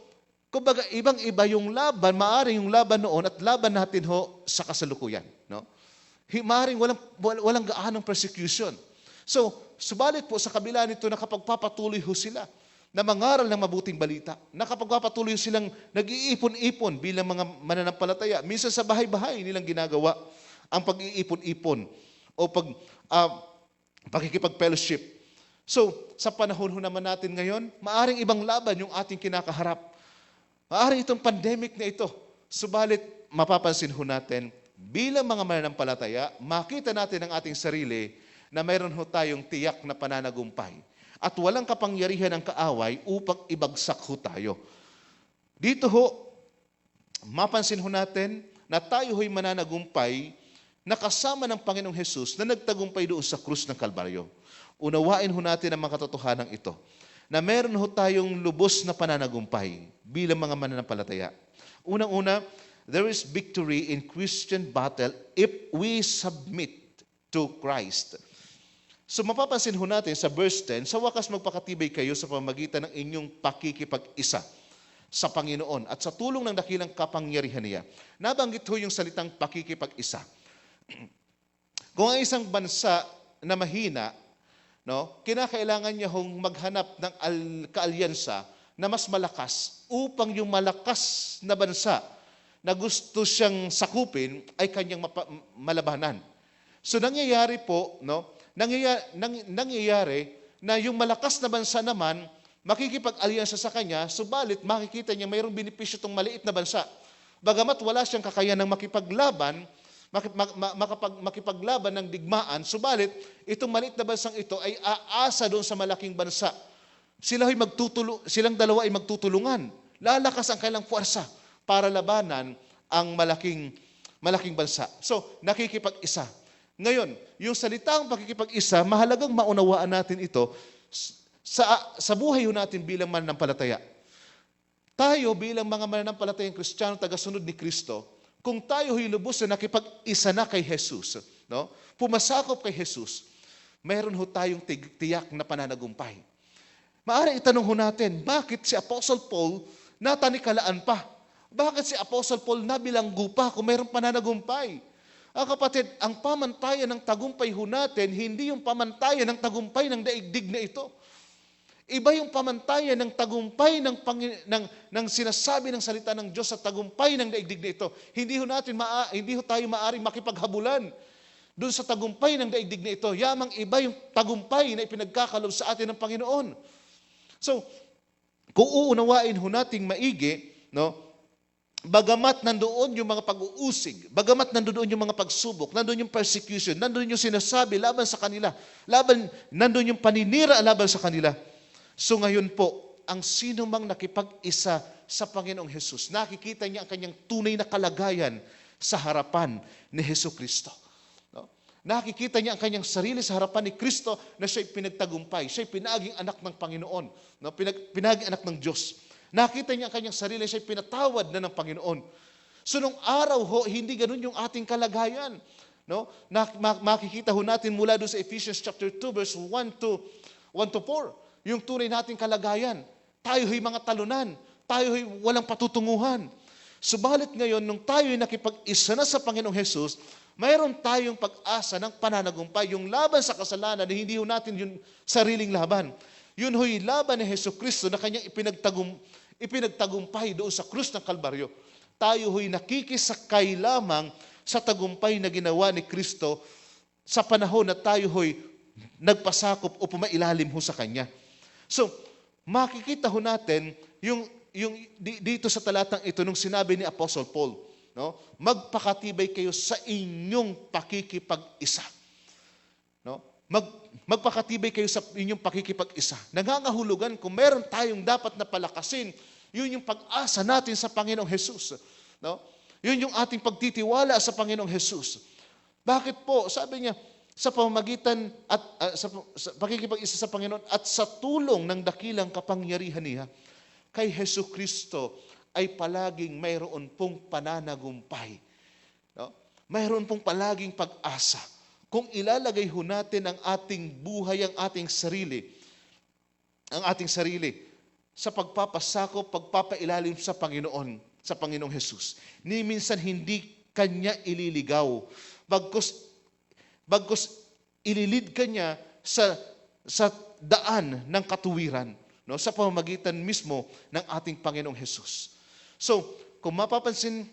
kumbaga, ibang-iba yung laban, maaaring yung laban noon at laban natin ho sa kasalukuyan. No? Maaaring walang gaanong persecution. So, subalit po sa kabila nito, nakapagpapatuloy ho sila na mangaral ng mabuting balita. Nakapagpapatuloy silang nag-iipon-ipon bilang mga mananampalataya. Minsan sa bahay-bahay nilang ginagawa ang pag-iipon-ipon o pakikipag-fellowship. So, sa panahon ho naman natin ngayon, maaring ibang laban yung ating kinakaharap. Maaring itong pandemic na ito. Subalit, mapapansin ho natin, bilang mga mananampalataya, makita natin ang ating sarili na mayroon ho tayong tiyak na pananagumpay. At walang kapangyarihan ng kaaway upang ibagsak ho tayo. Dito ho, mapansin ho natin na tayo ho'y mananagumpay na kasama ng Panginoong Hesus na nagtagumpay doon sa krus ng Kalbaryo. Unawain ho natin ang mga katotohanan ito na meron ho tayong lubos na pananagumpay bilang mga mananampalataya. Unang-una, there is victory in Christian battle if we submit to Christ. So mapapansin ho natin sa verse 10, sa wakas magpakatibay kayo sa pamamagitan ng inyong pakikipag-isa sa Panginoon at sa tulong ng dakilang kapangyarihan niya. Nabanggit ho yung salitang pakikipag-isa. Kung ang isang bansa na mahina, no, kinakailangan niya hong maghanap ng kaalyansa na mas malakas upang yung malakas na bansa na gusto siyang sakupin ay kanyang malabanan. So nangyayari po, no, nangyayari na yung malakas na bansa naman makikipag-alyansa sa kanya, subalit makikita niya mayroong benepisyo itong maliit na bansa. Bagamat wala siyang kakayanang makipaglaban ng digmaan, subalit itong maliit na bansang ito ay aasa doon sa malaking bansa. Silang dalawa ay magtutulungan. Lalakas ang kailang puwersa para labanan ang malaking bansa. So, nakikipag-isa. Ngayon, yung salitang pakikipag-isa, mahalagang maunawaan natin ito sa buhay natin bilang mananampalataya. Tayo bilang mga mananampalatayang Kristiyano, tagasunod ni Kristo, kung tayo lubos na nakipag-isa na kay Jesus, no? Pumasakop kay Jesus, mayroon ho tayong tiyak na pananagumpay. Maaari itanong ho natin, bakit si Apostle Paul natanikalaan pa? Bakit si Apostle Paul nabilanggo pa kung mayroong pananagumpay? Kapatid, ang pamantayan ng tagumpay ho natin, hindi yung pamantayan ng tagumpay ng daigdig na ito. Iba yung pamantayan ng tagumpay ng sinasabi ng salita ng Diyos sa tagumpay ng daigdig na ito. Hindi ho tayo maaaring makipaghabulan doon sa tagumpay ng daigdig na ito. Yamang iba yung tagumpay na ipinagkakalob sa atin ng Panginoon. So, kung uunawain ho nating maigi, no, bagamat nandoon yung mga pag-uusig, bagamat nandoon yung mga pagsubok, nandoon yung persecution, nandoon yung sinasabi laban sa kanila, nandoon yung paninira laban sa kanila. So ngayon po, ang sino mang nakipag-isa sa Panginoong Hesus, nakikita niya ang kanyang tunay na kalagayan sa harapan ni Hesukristo. No? Nakikita niya ang kanyang sarili sa harapan ni Kristo na siya'y pinagtagumpay, siya'y pinaging anak ng Panginoon, no? Pinaging anak ng Diyos. Nakita niya ang kanyang sarili, siya'y pinatawad na ng Panginoon. So nung araw ho, hindi ganun yung ating kalagayan. No? Makikita ho natin mula doon sa Ephesians chapter 2 verse 1 to 4. Yung tunay nating kalagayan. Tayo ho'y mga talunan. Tayo ho'y walang patutunguhan. Subalit ngayon, nung tayo'y nakipag-isa na sa Panginoong Hesus, mayroon tayong pag-asa ng pananagumpay. Yung laban sa kasalanan, hindi ho natin yung sariling laban. Yun ho'y laban ni Hesukristo na kanyang ipinagtagumpay doon sa krus ng Kalbaryo. Tayo ho'y nakikisakay lamang sa tagumpay na ginawa ni Kristo sa panahon na tayo ho'y nagpasakop o pumailalim ho sa Kanya. So, makikita ho natin yung dito sa talatang ito nung sinabi ni Apostle Paul, no? Magpakatibay kayo sa inyong pakikipag-isa. No? Magpakatibay kayo sa inyong pakikipag-isa. Nangangahulugan kung meron tayong dapat na palakasin, yun yung pag-asa natin sa Panginoong Hesus. No? Yun yung ating pagtitiwala sa Panginoong Hesus. Bakit po? Sabi niya, sa pamamagitan at sa pakikipag-isa sa Panginoon at sa tulong ng dakilang kapangyarihan niya, kay Hesukristo ay palaging mayroon pong pananagumpay. No? Mayroon pong palaging pag-asa. kung ilalagay ho natin ang ating buhay, ang ating sarili sa pagpapasakop, pagpapailalim sa Panginoong Hesus. Ni minsan hindi Kanya ililigaw. Bagkus ililid Kanya sa daan ng katuwiran, no? Sa pamamagitan mismo ng ating Panginoong Hesus. So, kung mapapansin,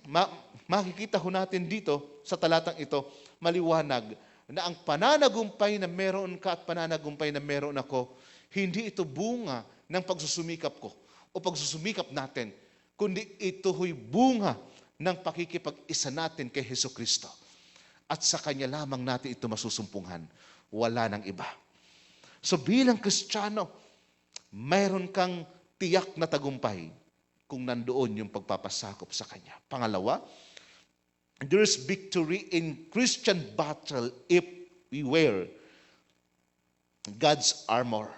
makikita ho natin dito sa talatang ito, maliwanag na ang pananagumpay na meron ka at pananagumpay na meron ako, hindi ito bunga ng pagsusumikap ko o pagsusumikap natin, kundi ito ho'y bunga ng pakikipag-isa natin kay Hesukristo. At sa Kanya lamang natin ito masusumpunghan. Wala nang iba. So bilang Kristiyano, mayroon kang tiyak na tagumpay kung nandoon yung pagpapasakop sa Kanya. Pangalawa, there is victory in Christian battle if we wear God's armor.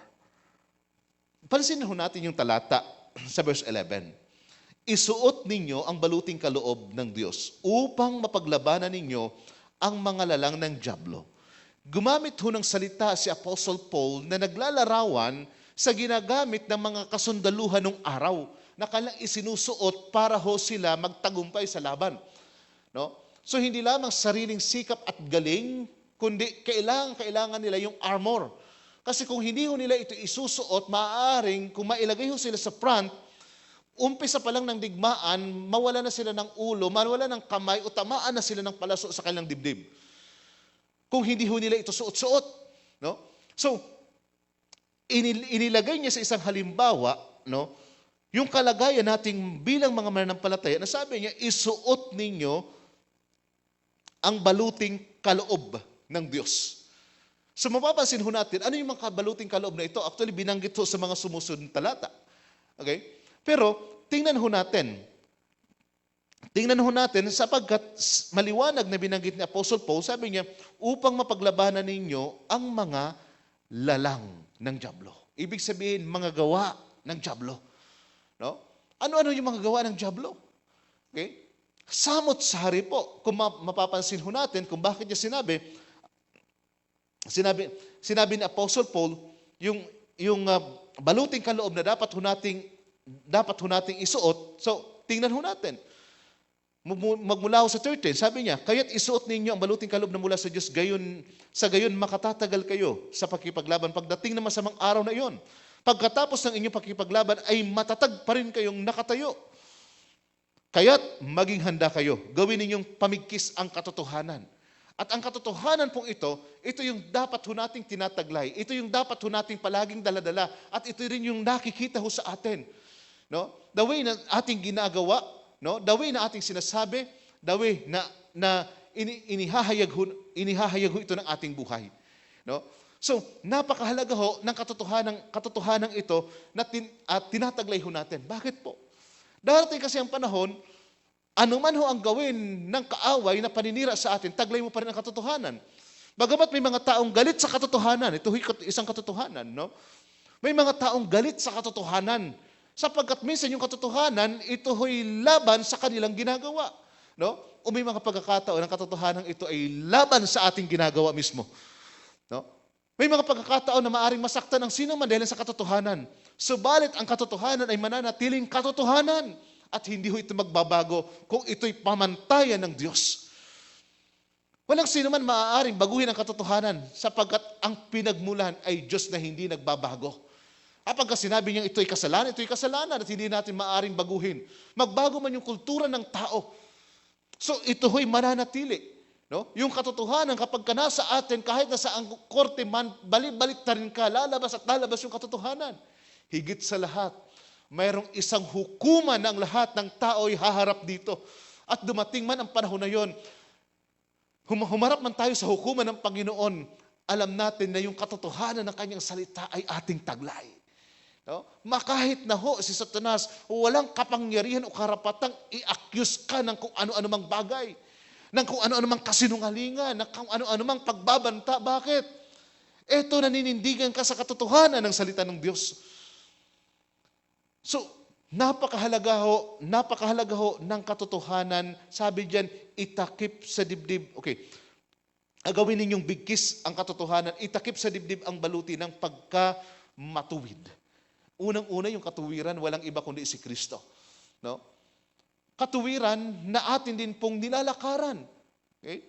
Pansinin ho natin yung talata sa verse 11. Isuot ninyo ang baluting kaloob ng Diyos upang mapaglabanan ninyo ang mga lalang ng dyablo. Gumamit ho ng salita si Apostle Paul na naglalarawan sa ginagamit ng mga kasundaluhan ng araw na kanilang isinusuot para ho sila magtagumpay sa laban. No? So hindi lamang sariling sikap at galing, kundi kailangan nila yung armor. Kasi kung hindi ho nila ito isusuot, maaaring kung mailagay ho sila sa front, umpisa pa lang ng digmaan, mawala na sila ng ulo, mawala ng kamay, o tamaan na sila ng palaso sa kanilang dibdib. Kung hindi ho nila ito suot-suot. No? So, inilagay niya sa isang halimbawa, no, yung kalagayan nating bilang mga mananampalataya, na sabi niya, isuot ninyo ang baluting kaloob ng Diyos. So mapapansin ho natin, ano yung mga baluting kaloob na ito? Actually, binanggit ho sa mga sumusunod talata. Okay? Pero, tingnan ho natin sapagkat maliwanag na binanggit ni Apostle Paul, sabi niya, upang mapaglabanan ninyo ang mga lalang ng dyablo. Ibig sabihin, mga gawa ng dyablo. No? Ano-ano yung mga gawa ng dyablo? Okay? Samot-sari po. Kung mapapansin ho natin kung bakit niya sinabi ni Apostle Paul, yung baluting kaloob na dapat ho nating isuot. So, tingnan ho natin. Magmula ho sa 13, sabi niya, kaya't isuot ninyo ang baluting kaloob na mula sa Diyos, sa gayon makatatagal kayo sa pakipaglaban pagdating ng masamang araw na iyon. Pagkatapos ng inyong pakipaglaban ay matatag pa rin kayong nakatayo. Kaya't maging handa kayo. Gawin ninyong pamigkis ang katotohanan. At ang katotohanan pong ito yung dapat ho nating tinataglay. Ito yung dapat ho nating palaging daladala. At ito rin yung nakikita ho sa atin. No? The way na ating ginagawa, no? The way na ating sinasabi, the way na inihahayag ho ito ng ating buhay. No? So, napakahalaga ho ng katotohanan ito na tinataglay ho natin. Bakit po? Darating kasi ang panahon, anuman ho ang gawin ng kaaway na paninira sa atin, taglay mo pa rin ang katotohanan. Bagamat may mga taong galit sa katotohanan, ito isang katotohanan, no? May mga taong galit sa katotohanan, sapagkat minsan yung katotohanan, ito ho'y laban sa kanilang ginagawa. No? O may mga pagkakataon ng katotohanan ito ay laban sa ating ginagawa mismo. No? May mga pagkakataon na maaaring masaktan ang sino man dahil sa katotohanan. Subalit ang katotohanan ay mananatiling katotohanan at hindi ho ito magbabago kung ito'y pamantayan ng Diyos. Walang sino man maaaring baguhin ang katotohanan sapagkat ang pinagmulan ay Diyos na hindi nagbabago. Kapag sinabi niya ito'y kasalanan at hindi natin maaaring baguhin. Magbago man yung kultura ng tao. So ito ho'y mananatili. No? Yung katotohanan kapag ka nasa atin, kahit na sa korte man, balik-balik ta rin ka, lalabas at lalabas yung katotohanan. Higit sa lahat, mayroong isang hukuman ng lahat ng tao ay haharap dito. At dumating man ang panahon na yon, humarap man tayo sa hukuman ng Panginoon, alam natin na yung katotohanan ng kanyang salita ay ating taglay. No? Makahit na ho si Satanas, walang kapangyarihan o karapatang i-accuse ka ng kung ano-ano mang bagay, ng kung ano-ano mang kasinungalingan, ng kung ano-ano mang pagbabanta. Bakit? Eto, naninindigan ka sa katotohanan ng salita ng Diyos. So, napakahalaga ho ng katotohanan. Sabi diyan, itakip sa dibdib. Okay. Agawin ninyong bigkis ang katotohanan, itakip sa dibdib ang baluti ng pagkamatuwid. Unang-una yung katuwiran, walang iba kundi si Kristo. No? Katuwiran na atin din pong nilalakaran. Okay?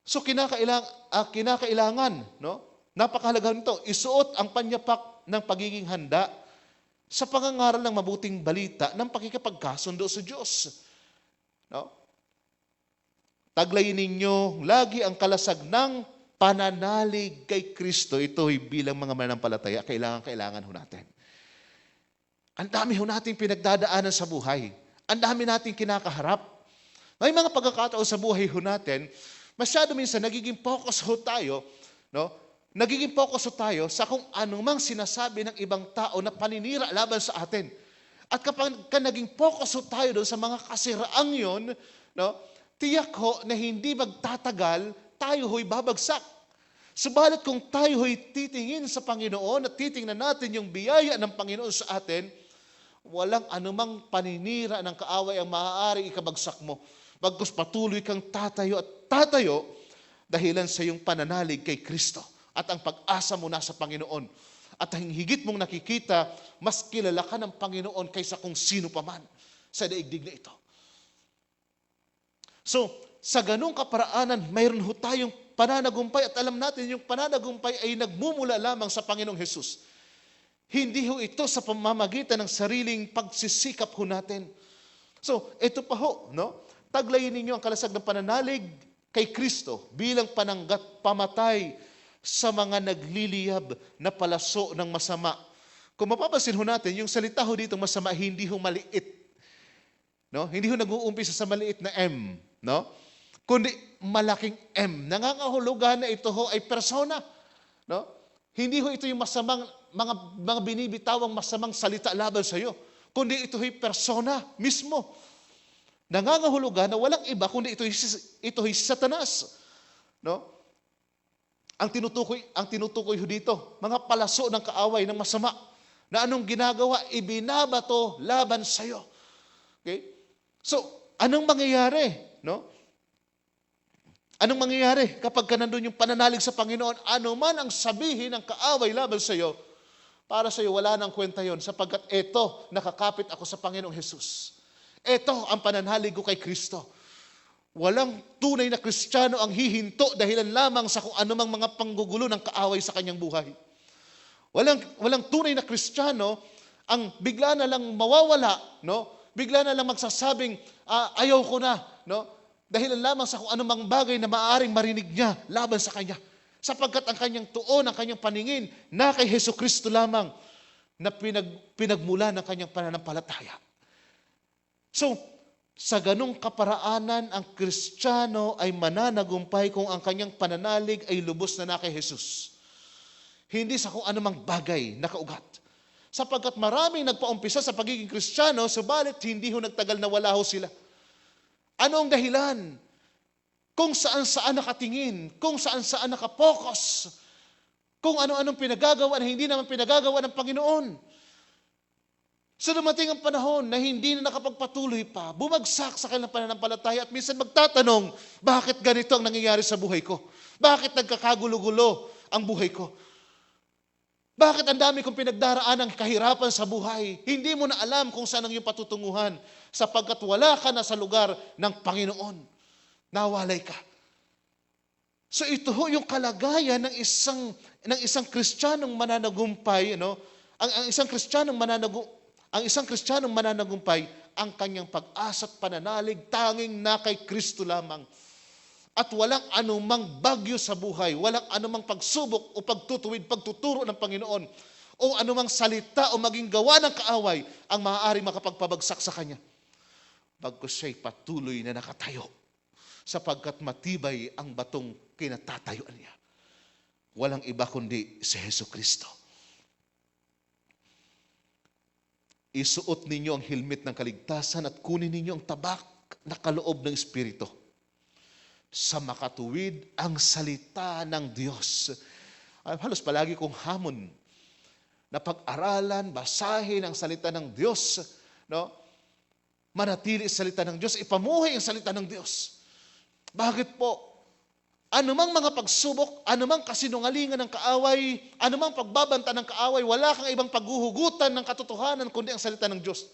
So kinakailangan, no? Napakahalaga nito, isuot ang panyapak ng pagiging handa sa pangangaral ng mabuting balita ng pakikipagkasundo sa Diyos. No? Taglayin ninyo lagi ang kalasag ng pananalig kay Kristo. Ito'y bilang mga mananampalataya, kailangan ho natin. Ang dami ho natin pinagdadaanan sa buhay. Ang dami natin kinakaharap. May mga pagkakataon sa buhay ho natin, masyado minsan nagiging focus ho tayo, no? Nagiging focus ho tayo sa kung anumang sinasabi ng ibang tao na paninira laban sa atin. At kapag naging focus ho tayo doon sa mga kasiraang yon, no? Tiyak ho na hindi magtatagal, tayo ho'y babagsak. Subalit kung tayo ho'y titingin sa Panginoon at titingnan natin yung biyaya ng Panginoon sa atin, walang anumang paninira ng kaaway ang maaari ikabagsak mo. Bagkus patuloy kang tatayo at tatayo dahilan sa iyong pananalig kay Kristo at ang pag-asa mo nasa Panginoon. At ang higit mong nakikita, mas kilala ka ng Panginoon kaysa kung sino pa man sa daigdig na ito. So, sa ganung kaparaanan, mayroon ho tayong pananagumpay at alam natin yung pananagumpay ay nagmumula lamang sa Panginoong Hesus. Hindi ho ito sa pamamagitan ng sariling pagsisikap ho natin. So, ito pa ho, no? Taglayin ninyo ang kalasag ng pananalig kay Kristo bilang pananggat pamatay sa mga nagliliyab na palaso ng masama. Kung mapapansin ho natin, yung salita ho dito masama, hindi ho maliit. No? Hindi ho nag-uumpisa sa maliit na M. No? Kundi malaking M. Nangangahulugan na ito ho ay persona. No? Hindi ho ito yung masamang mga binibitawang masamang salita laban sa iyo. Kundi ito ay persona mismo. Nangangahulugan na walang iba kundi ito ay Satanas. No? Ang tinutukoy ho dito, mga palaso ng kaaway ng masama na anong ginagawa, ibinabato laban sa iyo. Okay? So, anong mangyayari? No? Anong mangyayari kapag nandun yung pananalig sa Panginoon? Ano man ang sabihin ng kaaway laban sa iyo, para sa iyo wala nang kwenta yon sapagkat eto, nakakapit ako sa Panginoong Hesus. Eto ang pananalig ko kay Kristo. Walang tunay na Kristiyano ang hihinto dahilan lamang sa kung anumang mga panggugulo ng kaaway sa kanyang buhay. Walang tunay na Kristiyano ang bigla na lang mawawala, no? Bigla na lang magsasabing, ayaw ko na, no? Dahilan lamang sa kung anumang bagay na maaaring marinig niya laban sa kanya. Sapagkat ang kanyang tuon, ang kanyang paningin, na kay Hesukristo lamang na pinagmula ng kanyang pananampalataya. So, sa ganung kaparaanan, ang Kristiyano ay mananagumpay kung ang kanyang pananalig ay lubos na kay Jesus. Hindi sa kung anumang bagay na kaugat. Sapagkat maraming nagpaumpisa sa pagiging Kristiyano, subalit hindi ho nagtagal na wala ho sila. Ano ang dahilan? Kung saan-saan nakatingin, kung saan-saan nakapokus, kung ano-anong pinagagawa na hindi naman pinagagawa ng Panginoon. So dumating ang panahon na hindi na nakapagpatuloy pa, bumagsak sa kanilang pananampalataya at minsan magtatanong, bakit ganito ang nangyayari sa buhay ko? Bakit nagkakagulo-gulo ang buhay ko? Bakit ang dami kong pinagdaraan ng kahirapan sa buhay? Hindi mo na alam kung saan ang iyong patutunguhan sapagkat wala ka na sa lugar ng Panginoon. Nawalay ka. So ito ho yung kalagayan ng isang Kristiyanong mananagumpay, no? Ang isang Kristiyanong mananagumpay, ang kanyang pag-asa at pananalig tanging na kay Kristo lamang. At walang anumang bagyo sa buhay, walang anumang pagsubok o pagtutuwid, pagtuturo ng Panginoon, o anumang salita o maging gawa ng kaaway ang maaari makapagpabagsak sa kanya. Bagkus siya'y patuloy na nakatayo, sapagkat matibay ang batong kinatatayuan niya. Walang iba kundi si Hesukristo. Isuot ninyo ang helmet ng kaligtasan at kunin ninyo ang tabak na kaloob ng Espiritu. Sa makatuwid ang salita ng Diyos. Halos palagi kong hamon na pag-aralan, basahin ang salita ng Diyos, no? Manatili sa salita ng Diyos, ipamuhay ang salita ng Diyos. Bakit po? Anumang mga pagsubok, anumang kasinungalingan ng kaaway, anumang pagbabanta ng kaaway, wala kang ibang paghuhugutan ng katotohanan kundi ang salita ng Diyos.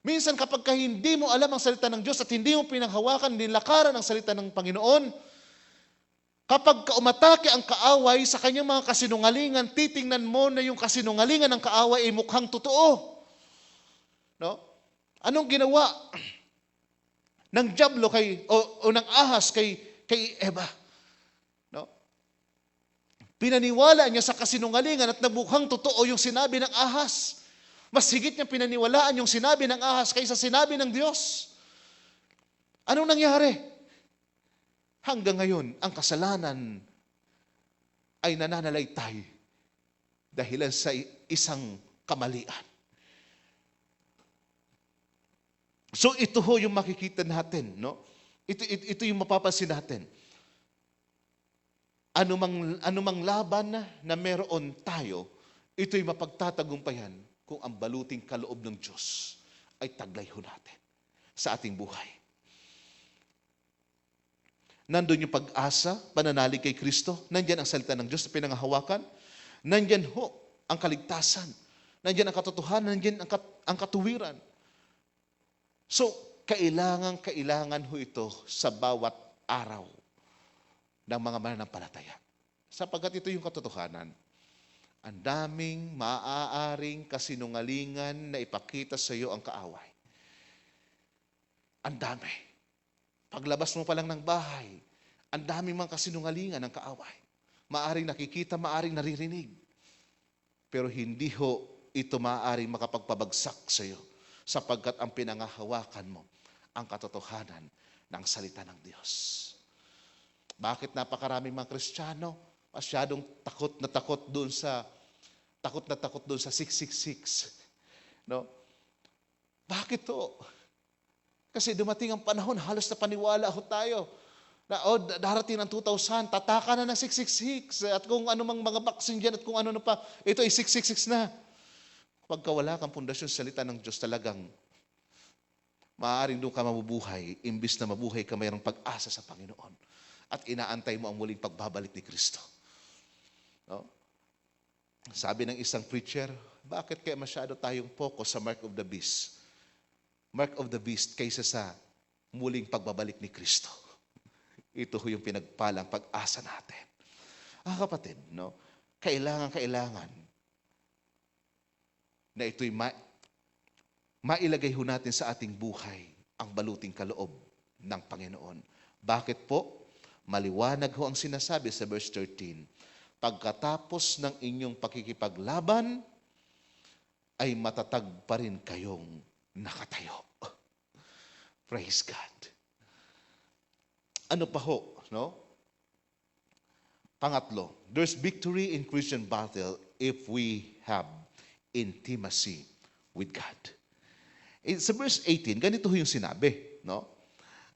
Minsan kapag hindi mo alam ang salita ng Diyos at hindi mo pinanghawakan, nilakaran ang salita ng Panginoon, kapag umatake ang kaaway sa kanyang mga kasinungalingan, titingnan mo na yung kasinungalingan ng kaaway ay mukhang totoo. No? Anong ginawa ng dyablo o ng ahas kay Eva? No? Pinaniwala niya sa kasinungalingan at namukhang totoo yung sinabi ng ahas. Mas higit niya pinaniwalaan yung sinabi ng ahas kaysa sinabi ng Diyos. Anong nangyari? Hanggang ngayon, ang kasalanan ay nananalaytay dahilan sa isang kamalian. So ito ho yung makikita natin, no? Ito yung mapapansin natin. Anumang laban na meron tayo, ito'y mapagtatagumpayan kung ang baluting kaloob ng Diyos ay taglay ho natin sa ating buhay. Nandun yung pag-asa, pananalig kay Kristo. Nandyan ang salita ng Diyos na pinangahawakan. Nandyan ho ang kaligtasan. Nandyan ang katotohanan. Nandyan ang katuwiran. So, kailangan ho ito sa bawat araw ng mga mananampalataya. Sapagkat ito yung katotohanan. Ang daming maaaring kasinungalingan na ipakita sa iyo ang kaaway. Ang dami. Paglabas mo pa lang ng bahay, ang daming mga kasinungalingan ng kaaway. Maaring nakikita, maaring naririnig. Pero hindi ho ito maaaring makapagpabagsak sa iyo sapagkat ang pinangahawakan mo ang katotohanan ng salita ng Diyos. Bakit napakaraming mga Kristiyano masyadong takot na takot doon sa 666? No? Bakit to? Kasi dumating ang panahon, halos na paniwala ho tayo na darating ang 2000, tataka na ng 666 at kung ano mang mga vaccine dyan at kung ano pa, ito ay 666 na. Pagka wala kang pundasyon sa salita ng Diyos, talagang maaaring doon ka mabubuhay, imbis na mabuhay ka mayroong pag-asa sa Panginoon at inaantay mo ang muling pagbabalik ni Kristo. No? Sabi ng isang preacher, bakit kaya masyado tayong focus sa mark of the beast? Mark of the beast kaysa sa muling pagbabalik ni Kristo. Ito yung pinagpalang pag-asa natin. Kapatid, no? Kailangan na ito'y mailagay ho natin sa ating buhay ang baluting kaloob ng Panginoon. Bakit po? Maliwanag ho ang sinasabi sa verse 13. Pagkatapos ng inyong pakikipaglaban, ay matatag pa rin kayong nakatayo. Praise God. Ano pa ho? No? Pangatlo, there's victory in Christian battle if we have intimacy with God. Sa verse 18, ganito yung sinabi, no?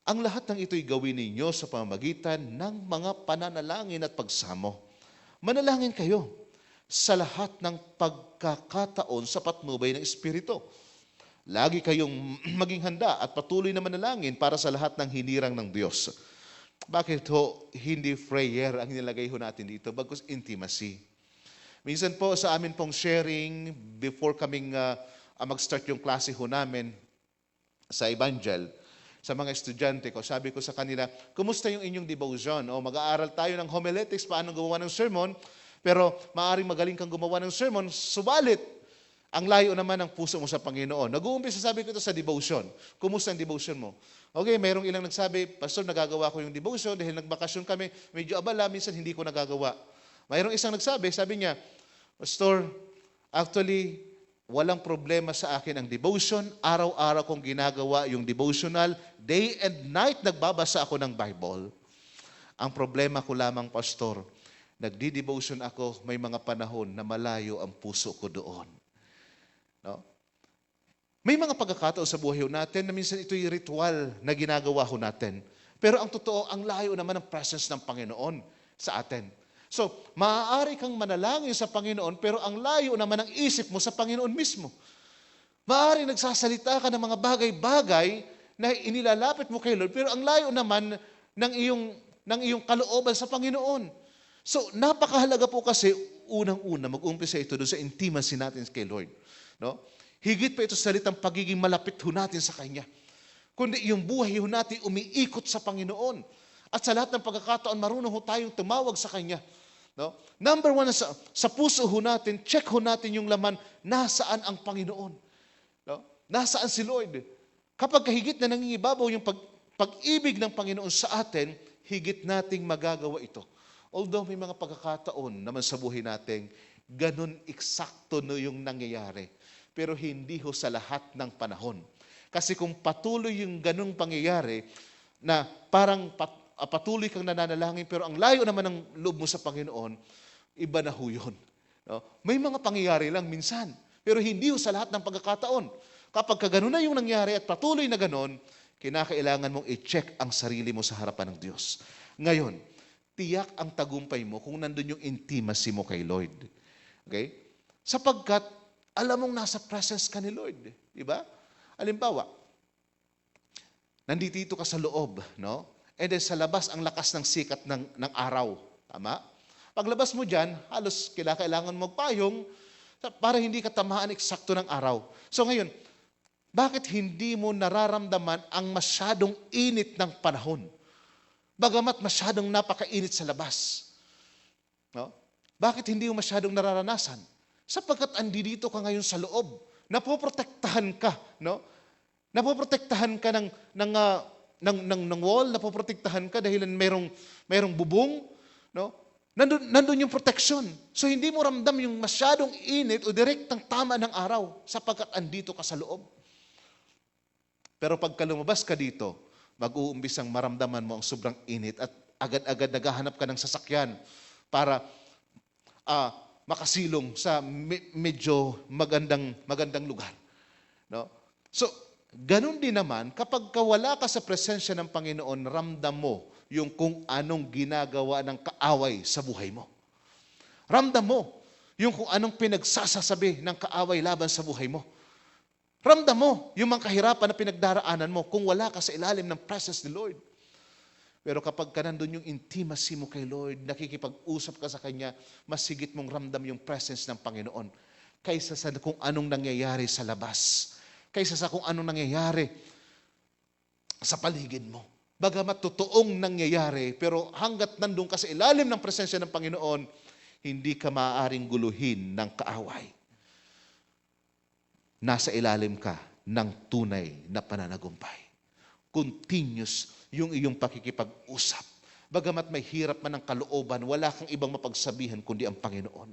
Ang lahat ng ito'y gawin ninyo sa pamamagitan ng mga pananalangin at pagsamo. Manalangin kayo sa lahat ng pagkakataon sa patnubay ng Espiritu. Lagi kayong maging handa at patuloy na manalangin para sa lahat ng hinirang ng Diyos. Bakit ho hindi prayer ang nilagay ho natin dito? Bagkus intimacy. Minsan po sa amin pong sharing, before kaming mag-start yung klase ho namin sa Evangel, sa mga estudyante ko, sabi ko sa kanila, kumusta yung inyong devotion? O mag-aaral tayo ng homiletics, paano gumawa ng sermon, pero maaaring magaling kang gumawa ng sermon, subalit, ang layo naman ng puso mo sa Panginoon. Nag-uumpisa, sabi ko ito sa devotion. Kumusta ang devotion mo? Okay, mayroong ilang nagsabi, Pastor, nagagawa ko yung devotion dahil nagbakasyon kami, medyo abala, minsan hindi ko nagagawa. Mayroong isang nagsabi, sabi niya, Pastor, actually, walang problema sa akin ang devotion. Araw-araw kong ginagawa yung devotional. Day and night nagbabasa ako ng Bible. Ang problema ko lamang, Pastor, nagdi-devotion ako, may mga panahon na malayo ang puso ko doon. No? May mga pagkakataon sa buhay natin na minsan ito'y ritual na ginagawa ho natin. Pero ang totoo, ang layo naman ng presence ng Panginoon sa atin. So, maaari kang manalangin sa Panginoon, pero ang layo naman ng isip mo sa Panginoon mismo. Maaari nagsasalita ka ng mga bagay-bagay na inilalapit mo kay Lord, pero ang layo naman ng ng iyong kalooban sa Panginoon. So, napakahalaga po kasi, unang-una, mag-umpisa ito doon sa intimacy natin kay Lord. No? Higit pa ito sa salitang pagiging malapit ho natin sa Kanya. Kundi yung buhay ho natin umiikot sa Panginoon. At sa lahat ng pagkakataon, marunong ho tayong tumawag sa Kanya. No? Number one, sa puso ho natin, check ho natin yung laman, nasaan ang Panginoon. No? Nasaan si Lord? Kapag kahigit na nangingibabaw yung pag-ibig ng Panginoon sa atin, higit nating magagawa ito. Although may mga pagkakataon naman sa buhay natin, ganun eksakto no yung nangyayari. Pero hindi ho sa lahat ng panahon. Kasi kung patuloy yung ganung pangyayari, na parang patuloy kang nananalangin, pero ang layo naman ng loob mo sa Panginoon, iba na ho yun. No? May mga pangyayari lang minsan, pero hindi ho sa lahat ng pagkakataon. Kapag ganun na yung nangyari at patuloy na ganun, kinakailangan mong i-check ang sarili mo sa harapan ng Diyos. Ngayon, tiyak ang tagumpay mo kung nandun yung intimacy mo kay Lord. Okay? Sapagkat, alam mong nasa presence ka ni Lord. Diba? Halimbawa, nandito ka sa loob, no? And then sa labas, ang lakas ng sikat ng araw. Tama? Paglabas mo dyan, halos kailangan magpayong para hindi ka tamaan eksakto ng araw. So ngayon, bakit hindi mo nararamdaman ang masyadong init ng panahon? Bagamat masyadong napakainit sa labas. No? Bakit hindi mo masyadong nararanasan? Sapagkat andito ka ngayon sa loob. Napoprotektahan ka. No? Napoprotektahan ka ng wall, napoprotektahan ka dahil mayroong bubong. No? Nandun yung protection. So hindi mo ramdam yung masyadong init o direktang tama ng araw sapagkat andito ka sa loob. Pero pagka lumabas ka dito, mag-uumbisang maramdaman mo ang sobrang init at agad-agad naghahanap ka ng sasakyan para makasilong sa medyo magandang lugar. No? So, ganun din naman, kapag wala ka sa presensya ng Panginoon, ramdam mo yung kung anong ginagawa ng kaaway sa buhay mo. Ramdam mo yung kung anong pinagsasasabi ng kaaway laban sa buhay mo. Ramdam mo yung mga kahirapan na pinagdaraanan mo kung wala ka sa ilalim ng presence ni Lord. Pero kapag ka nandun yung intimacy mo kay Lord, nakikipag-usap ka sa Kanya, mas higit mong ramdam yung presence ng Panginoon kaysa sa kung anong nangyayari sa labas, kaysa sa kung anong nangyayari sa paligid mo. Bagamat totoong nangyayari, pero hanggat nandun ka sa ilalim ng presensya ng Panginoon, hindi ka maaaring guluhin ng kaaway. Nasa ilalim ka ng tunay na pananagumpay. Continuous yung iyong pakikipag-usap. Bagamat may hirap man ang kalooban, wala kang ibang mapagsabihan kundi ang Panginoon.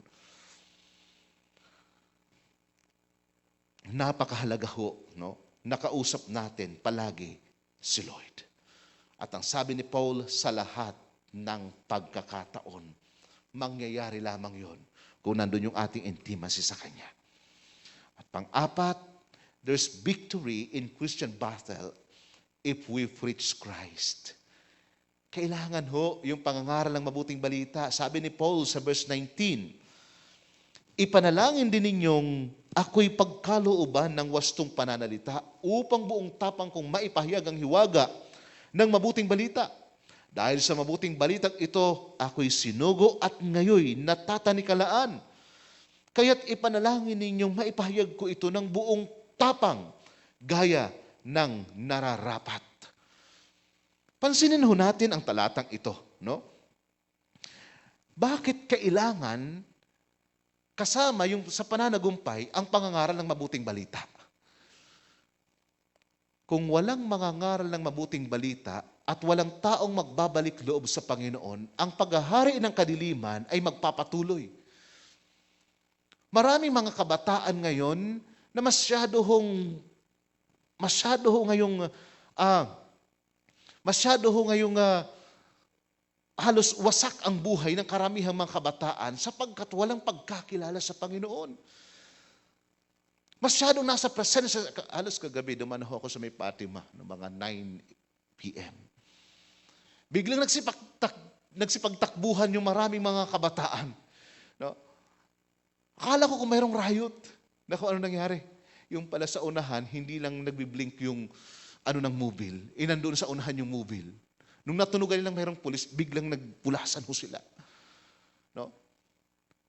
Napakahalaga ho, no? Nakausap natin palagi si Lord. At ang sabi ni Paul, sa lahat ng pagkakataon, mangyayari lamang yon kung nandun yung ating intimacy sa Kanya. At pang-apat, there's victory in Christian battle if we preach Christ. Kailangan ho yung pangangaral ng mabuting balita. Sabi ni Paul sa verse 19, ipanalangin din ninyong ako'y pagkalooban ng wastong pananalita upang buong tapang kong maipahayag ang hiwaga ng mabuting balita. Dahil sa mabuting balitang ito, ako'y sinugo at ngayoy natatanikalaan. Kaya't ipanalangin ninyong maipahayag ko ito ng buong tapang, gaya ng nararapat. Pansinin ho natin ang talatang ito, no? Bakit kailangan kasama yung sa pananagumpay ang pangangaral ng mabuting balita? Kung walang mangangaral ng mabuting balita at walang taong magbabalik loob sa Panginoon, ang paghahari ng kadiliman ay magpapatuloy. Maraming mga kabataan ngayon na masyado ngayong halos wasak ang buhay ng karamihang mga kabataan sapagkat walang pagkakilala sa Panginoon. Masyadong nasa presensya, halos kagabi dumanaho ako sa may Fatima ng mga 9 p.m. Biglang nagsipagtakbuhan yung maraming mga kabataan. No? Akala ko kung mayroong riot. Naku, ano nangyari? Yung pala sa unahan, hindi lang nagbiblink yung ng mobile. Inandun sa unahan yung mobile. Nung natunugan nilang mayroong pulis, biglang nagpulasan ho sila. No?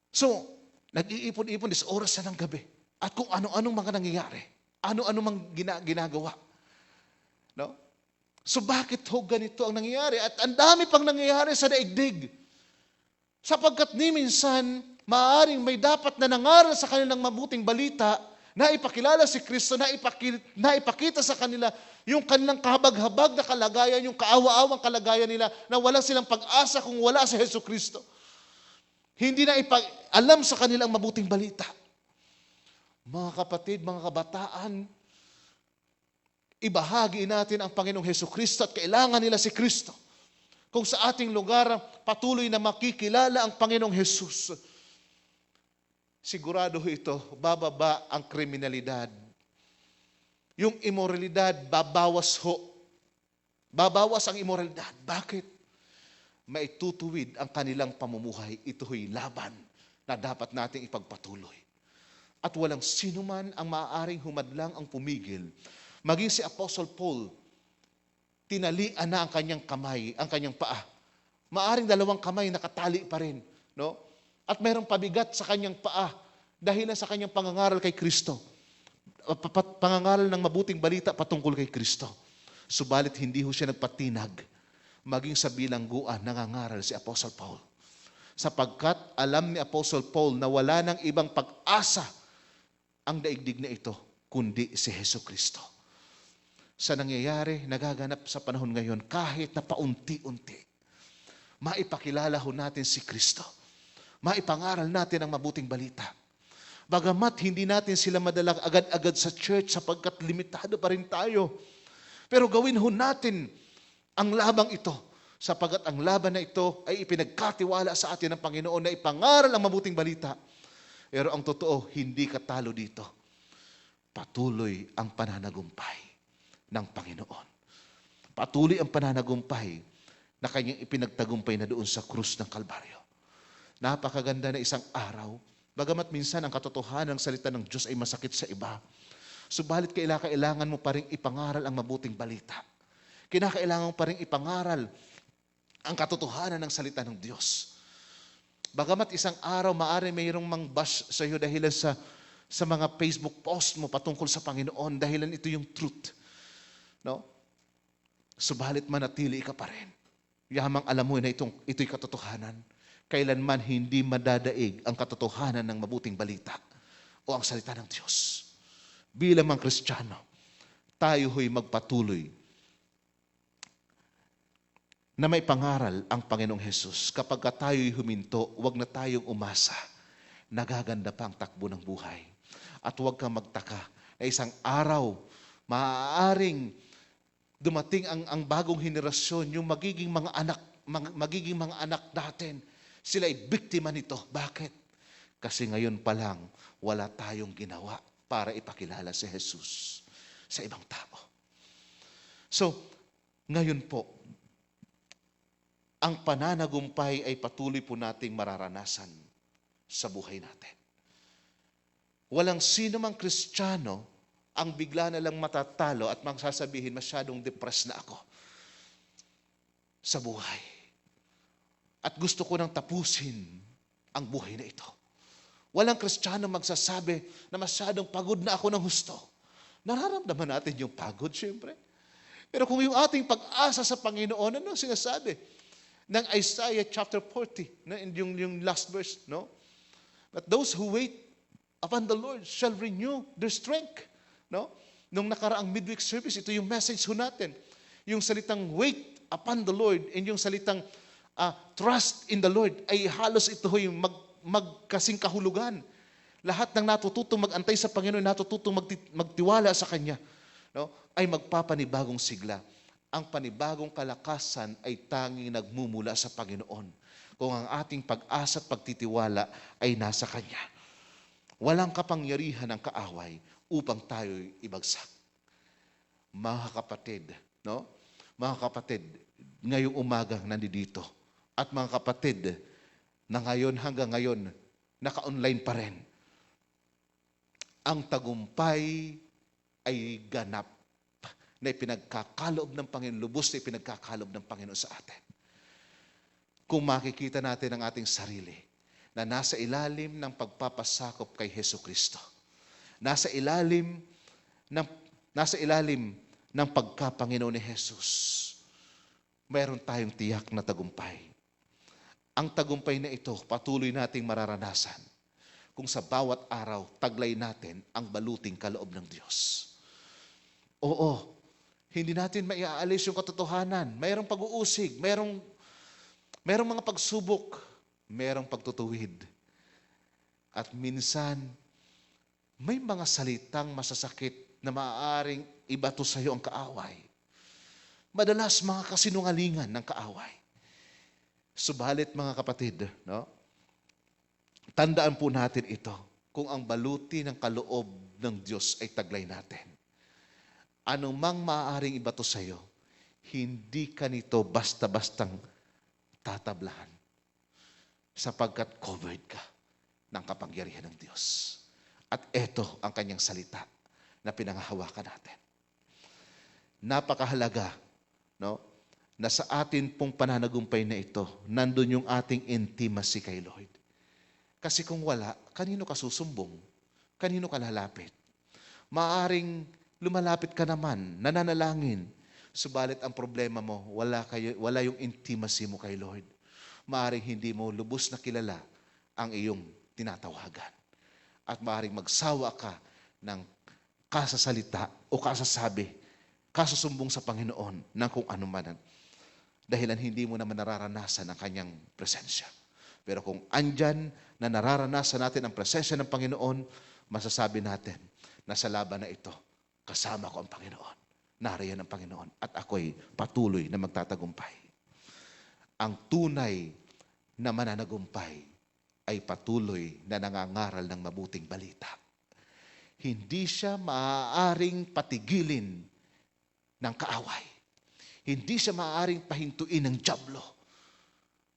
So, nag-iipon-ipon, oras na ng gabi. At kung ano-anong mga nangyayari, ano-ano mang ginagawa. No? So bakit ho ganito ang nangyayari? At ang dami pang nangyayari sa daigdig. Sapagkat ni minsan, maaaring may dapat na nangaral sa kanilang mabuting balita, na ipakilala si Kristo, na ipakita sa kanila yung kanilang kahabag-habag na kalagayan, yung kaawa-awang kalagayan nila, na walang silang pag-asa kung wala si Hesus Kristo. Hindi na alam sa kanilang mabuting balita. Mga kapatid, mga kabataan, ibahagi natin ang Panginoong Hesus Kristo at kailangan nila si Kristo. Kung sa ating lugar patuloy na makikilala ang Panginoong Hesus, sigurado ito, bababa ang kriminalidad. Yung imoralidad, babawas ho. Babawas ang imoralidad. Bakit? Maitutuwid ang kanilang pamumuhay. Ito'y laban na dapat nating ipagpatuloy. At walang sino man ang maaaring humadlang ang pumigil. Maging si Apostle Paul, tinalian na ang kanyang kamay, ang kanyang paa. Maaring dalawang kamay nakatali pa rin. No? At mayroong pabigat sa kanyang paa dahil sa kanyang pangangaral kay Kristo. Pangangaral ng mabuting balita patungkol kay Kristo. Subalit hindi ho siya nagpatinag. Maging sa bilangguan, nangangaral si Apostle Paul. Sapagkat alam ni Apostle Paul na wala nang ibang pag-asa ang daigdig na ito, kundi si Hesus Kristo. Sa nangyayari, nagaganap sa panahon ngayon, kahit na paunti-unti, maipakilala ho natin si Kristo. Maipangaral natin ang mabuting balita. Bagamat hindi natin sila madalang agad-agad sa church sapagkat limitado pa rin tayo. Pero gawin ho natin ang labang ito sapagkat ang laban na ito ay ipinagkatiwala sa atin ng Panginoon na ipangaral ang mabuting balita. Pero ang totoo, hindi ka talo dito. Patuloy ang pananagumpay ng Panginoon. Patuloy ang pananagumpay na kanyang ipinagtagumpay na doon sa krus ng Kalbaryo. Napakaganda na isang araw, bagamat minsan ang katotohanan ng salita ng Diyos ay masakit sa iba, subalit kailangan mo pa rin ipangaral ang mabuting balita. Kinakailangan mo pa rin ipangaral ang katotohanan ng salita ng Diyos. Bagamat isang araw, maaari mayroong mang-bash sa iyo dahilan sa mga Facebook post mo patungkol sa Panginoon, dahilan ito yung truth. No? Subalit manatili ka pa rin. Yamang alam mo na ito'y katotohanan. Kailanman hindi madadaig ang katotohanan ng mabuting balita o ang salita ng Diyos. Bilang mga Kristiyano, tayo ho'y magpatuloy na may pangaral ang Panginoong Hesus. Kapag tayo'y huminto, huwag na tayong umasa. Nagaganda pa ang takbo ng buhay. At huwag kang magtaka na isang araw, maaaring dumating ang bagong henerasyon, yung magiging mga anak natin, sila ay biktima nito. Bakit? Kasi ngayon pa lang, wala tayong ginawa para ipakilala si Jesus sa ibang tao. So, ngayon po, ang pananagumpay ay patuloy po nating mararanasan sa buhay natin. Walang sino mang Kristiyano ang bigla na lang matatalo at magsasabihin, masyadong depressed na ako sa buhay. At gusto ko nang tapusin ang buhay na ito. Walang Kristiyano magsasabi na masyadong pagod na ako ng husto. Nararamdaman natin yung pagod, siyempre. Pero kung yung ating pag-asa sa Panginoon, ano sinasabi? Ng Isaiah chapter 40, yung last verse, no? But those who wait upon the Lord shall renew their strength. No? Nung nakaraang midweek service, ito yung message ho natin. Yung salitang wait upon the Lord and yung salitang trust in the Lord ay halos ito yung magkasing kahulugan. Lahat ng natututong mag-antay sa Panginoon, natututong magtiwala sa Kanya, no? Ay magpapanibagong sigla. Ang panibagong kalakasan ay tanging nagmumula sa Panginoon kung ang ating pag-asa at pagtitiwala ay nasa Kanya. Walang kapangyarihan ng kaaway upang tayo'y ibagsak. Mga kapatid, no? Mga kapatid, ngayong umaga nandito at mga kapatid na ngayon hanggang ngayon naka-online pa rin. Ang tagumpay ay ganap na ipinagkakaloob ng Panginoon, lubos na ipinagkakaloob ng Panginoon sa atin. Kung makikita natin ang ating sarili na nasa ilalim ng pagpapasakop kay Hesus Kristo, nasa ilalim ng pagkapanginoon ni Jesus, mayroon tayong tiyak na tagumpay. Ang tagumpay na ito, patuloy nating mararanasan kung sa bawat araw, taglay natin ang baluting kaloob ng Diyos. Oo, hindi natin maiaalis yung katotohanan. Mayroong pag-uusig, mayroong mga pagsubok, mayroong pagtutuwid. At minsan, may mga salitang masasakit na maaaring ibato sa iyo ang kaaway. Madalas mga kasinungalingan ng kaaway. Subalit mga kapatid, no? Tandaan po natin ito, kung ang baluti ng kaloob ng Diyos ay taglay natin. Anong mang maaaring ibato sa iyo, hindi ka nito basta-bastang tatablahan sapagkat covered ka ng kapangyarihan ng Diyos. At ito ang kanyang salita na pinangahawakan natin. Napakahalaga, no? Na sa atin pong pananagumpay na ito, nandun yung ating intimacy kay Lord. Kasi kung wala, kanino ka susumbong? Kanino ka lalapit? Maaring lumalapit ka naman, nananalangin, subalit ang problema mo, wala yung intimacy mo kay Lord. Maaring hindi mo lubos na kilala ang iyong tinatawagan. At maaring magsawa ka ng kasasalita o kasasabi, kasusumbong sa Panginoon ng kung ano man. Dahilan hindi mo naman nararanasan ang kanyang presensya. Pero kung andyan na nararanasan natin ang presensya ng Panginoon, masasabi natin na sa laban na ito, kasama ko ang Panginoon. Nariyan ang Panginoon at ako'y patuloy na magtatagumpay. Ang tunay na mananagumpay ay patuloy na nangangaral ng mabuting balita. Hindi siya maaaring patigilin ng kaaway. Hindi siya maaaring pahintuin ng dyablo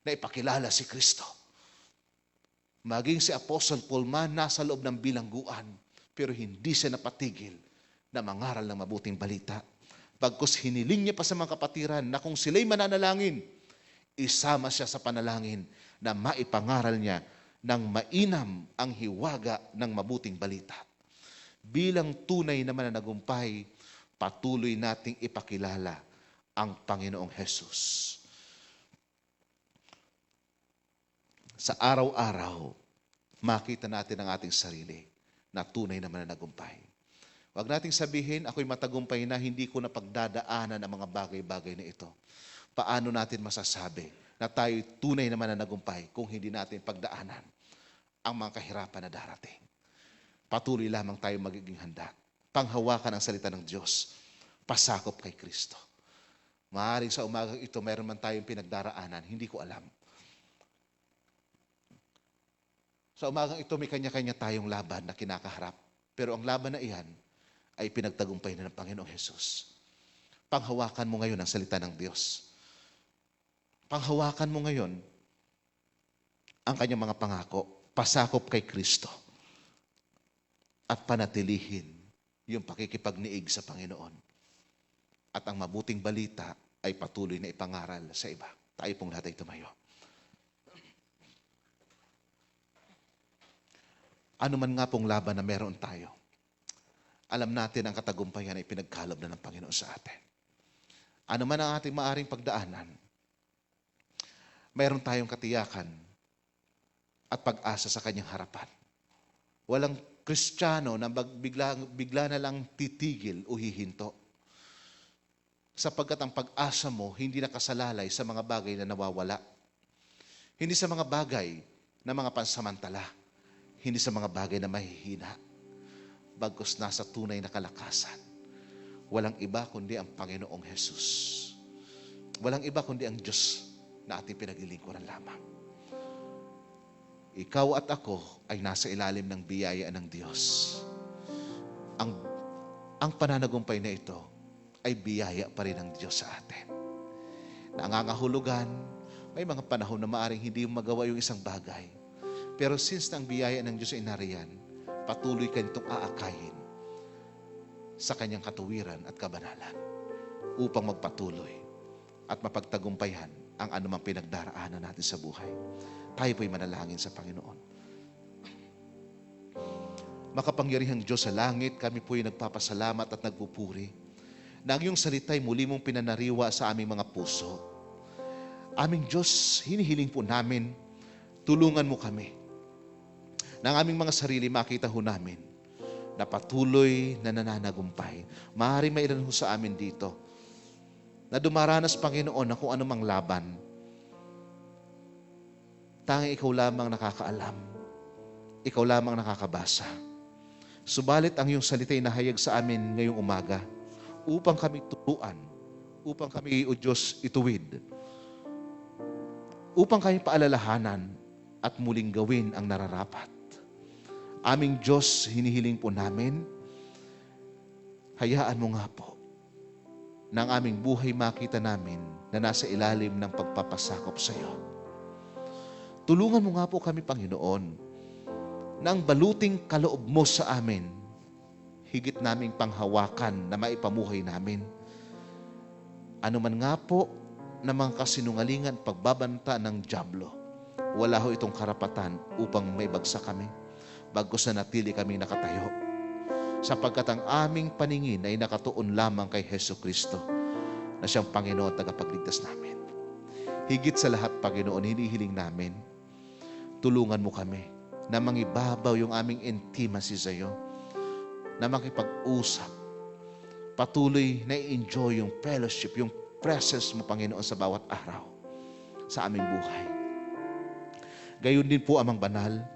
na ipakilala si Kristo. Maging si Apostle Paul man nasa loob ng bilangguan, pero hindi siya napatigil na mangaral ng mabuting balita. Bagkus hiniling niya pa sa mga kapatiran na kung sila'y mananalangin, isama siya sa panalangin na maipangaral niya ng mainam ang hiwaga ng mabuting balita. Bilang tunay na mananagumpay, patuloy nating ipakilala ang Panginoong Hesus. Sa araw-araw, makita natin ang ating sarili na tunay na mananagumpay. Huwag nating sabihin, ako'y matagumpay na, hindi ko na pagdadaanan ang mga bagay-bagay na ito. Paano natin masasabi na tayo'y tunay na mananagumpay kung hindi natin pagdaanan ang mga kahirapan na darating? Patuloy lamang tayo magiging handa. Panghawakan ang salita ng Diyos. Pasakop kay Kristo. Maaaring sa umagang ito, mayroon man tayong pinagdaraanan, hindi ko alam. Sa umagang ito, may kanya-kanya tayong laban na kinakaharap. Pero ang laban na iyan ay pinagtagumpay na ng Panginoong Hesus. Panghawakan mo ngayon ang salita ng Diyos. Panghawakan mo ngayon ang kanyang mga pangako. Pasakop kay Kristo. At panatilihin yung pakikipagniig sa Panginoon. At ang mabuting balita ay patuloy na ipangaral sa iba. Tayo pong lahat ay tumayo. Ano man nga pong laban na meron tayo, alam natin ang katagumpayan ay pinagkaloob na ng Panginoon sa atin. Ano man ang ating maaring pagdaanan, mayroon tayong katiyakan at pag-asa sa kanyang harapan. Walang Kristiyano na bigla na lang titigil o hihinto. Sapagkat ang pag-asa mo hindi nakasalalay sa mga bagay na nawawala. Hindi sa mga bagay na mga pansamantala. Hindi sa mga bagay na mahihina. Bagkus nasa tunay na kalakasan. Walang iba kundi ang Panginoong Hesus. Walang iba kundi ang Diyos na ating pinaglilingkuran lamang. Ikaw at ako ay nasa ilalim ng biyaya ng Diyos. Ang pananagumpay na ito ay biyaya pa rin ng Diyos sa atin. Nangangahulugan, may mga panahon na maaring hindi mo magawa yung isang bagay. Pero since ang biyaya ng Diyos ay nariyan, patuloy ka nitong aakayin sa kanyang katuwiran at kabanalan. upang magpatuloy at mapagtagumpayan ang anumang pinagdaraanan natin sa buhay. Tayo po'y manalangin sa Panginoon. Makapangyarihang Diyos sa langit, kami po'y nagpapasalamat at nagpupuri na ang iyong salita'y muli mong pinanariwa sa aming mga puso. Aming Diyos, hinihiling po namin, tulungan mo kami na ang aming mga sarili makita ho namin na patuloy na nananagumpay. Maaaring may ilan ho sa amin dito na dumaranas, Panginoon, na kung anumang laban, tanging ikaw lamang nakakaalam. Ikaw lamang nakakabasa. Subalit ang iyong salita'y nahayag sa amin ngayong umaga upang kami turuan, upang kami, O Diyos, ituwid, upang kami paalalahanan at muling gawin ang nararapat. Aming Diyos, hinihiling po namin, hayaan mo nga po na ang aming buhay makita namin na nasa ilalim ng pagpapasakop sa iyo. Tulungan mo nga po kami, Panginoon, na ang baluting kaloob mo sa amin, higit naming panghawakan na maipamuhay namin. Ano man nga po na mga kasinungalingan pagbabanta ng dyablo, wala ho itong karapatan upang maibagsak kami, bagkus na natili kami nakatayo. Sapagkat ang aming paningin ay nakatuon lamang kay Jesucristo na siyang Panginoon at tagapagligtas namin. Higit sa lahat, Panginoon, hinihiling namin, tulungan mo kami na mangibabaw yung aming intimacy sa iyo, na makipag-usap, patuloy na i-enjoy yung fellowship, yung presence mo, Panginoon, sa bawat araw sa aming buhay. Gayon din po, Amang Banal,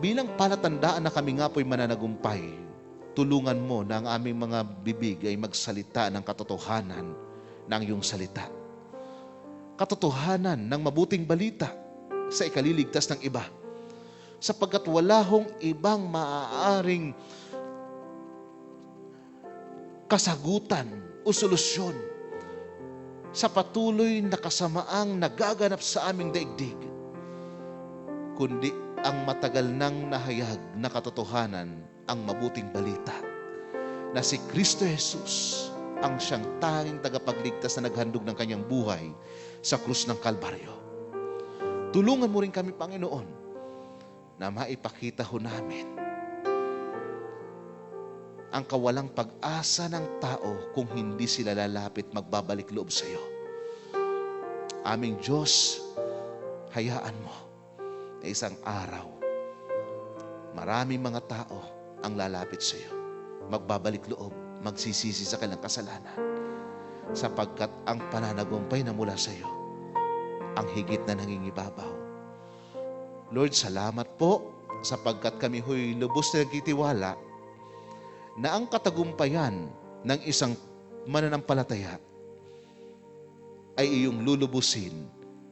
bilang palatandaan na kami nga po'y mananagumpay, tulungan mo na ang aming mga bibig ay magsalita ng katotohanan ng iyong salita. Katotohanan ng mabuting balita sa ikaliligtas ng iba. Sapagkat wala hong ibang maaaring kasagutan o solusyon sa patuloy na kasamaang nagaganap sa aming daigdig, kundi ang matagal nang nahayag na katotohanan, ang mabuting balita, na si Kristo Jesus ang siyang tanging tagapagligtas na naghandog ng kanyang buhay sa krus ng Kalbaryo. Tulungan mo rin kami, Panginoon, na maipakita ho namin ang kawalang pag-asa ng tao kung hindi sila lalapit magbabalik loob sa iyo. Aming Diyos, hayaan mo na isang araw, maraming mga tao ang lalapit sa iyo, magbabalik loob, magsisisi sa kanilang kasalanan, sapagkat ang pananagumpay na mula sa iyo, ang higit na nangingibabaw. Lord, salamat po, sapagkat kami ho'y lubos na nagtitiwala na ang katagumpayan ng isang mananampalataya ay iyong lulubusin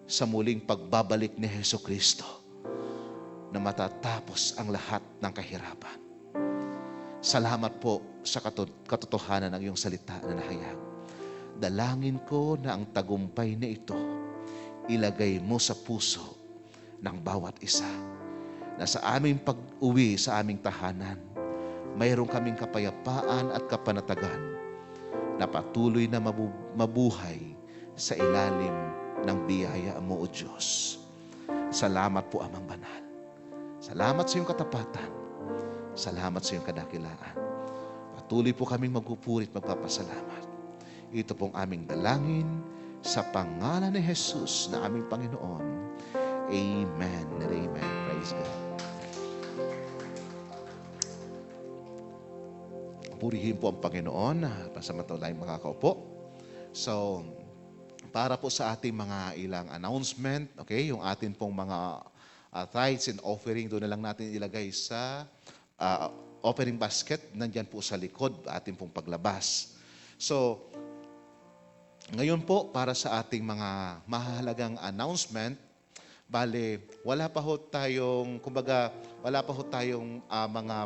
sa muling pagbabalik ni Jesucristo, na matatapos ang lahat ng kahirapan. Salamat po sa katotohanan ng iyong salita na nahayag. Dalangin ko na ang tagumpay na ito ilagay mo sa puso ng bawat isa, na sa aming pag-uwi sa aming tahanan, mayroon kaming kapayapaan at kapanatagan na patuloy na mabuhay sa ilalim ng biyaya mo, O Diyos. Salamat po, Amang Banal. Salamat sa iyong katapatan. Salamat sa iyong kadakilaan. Patuloy po kaming magpupuri at magpapasalamat. Ito pong aming dalangin sa pangalan ni Jesus na aming Panginoon. Amen and amen. Praise God. Purihin po ang Panginoon. Pasamantalaing makakaupo. So, para po sa ating mga ilang announcement, okay, yung atin pong mga tithes and offering, doon na lang natin ilagay sa offering basket. Nandyan po sa likod, ating pong paglabas. So, ngayon po, para sa ating mga mahalagang announcement, bale, wala pa ho tayong, kumbaga, wala pa ho tayong mga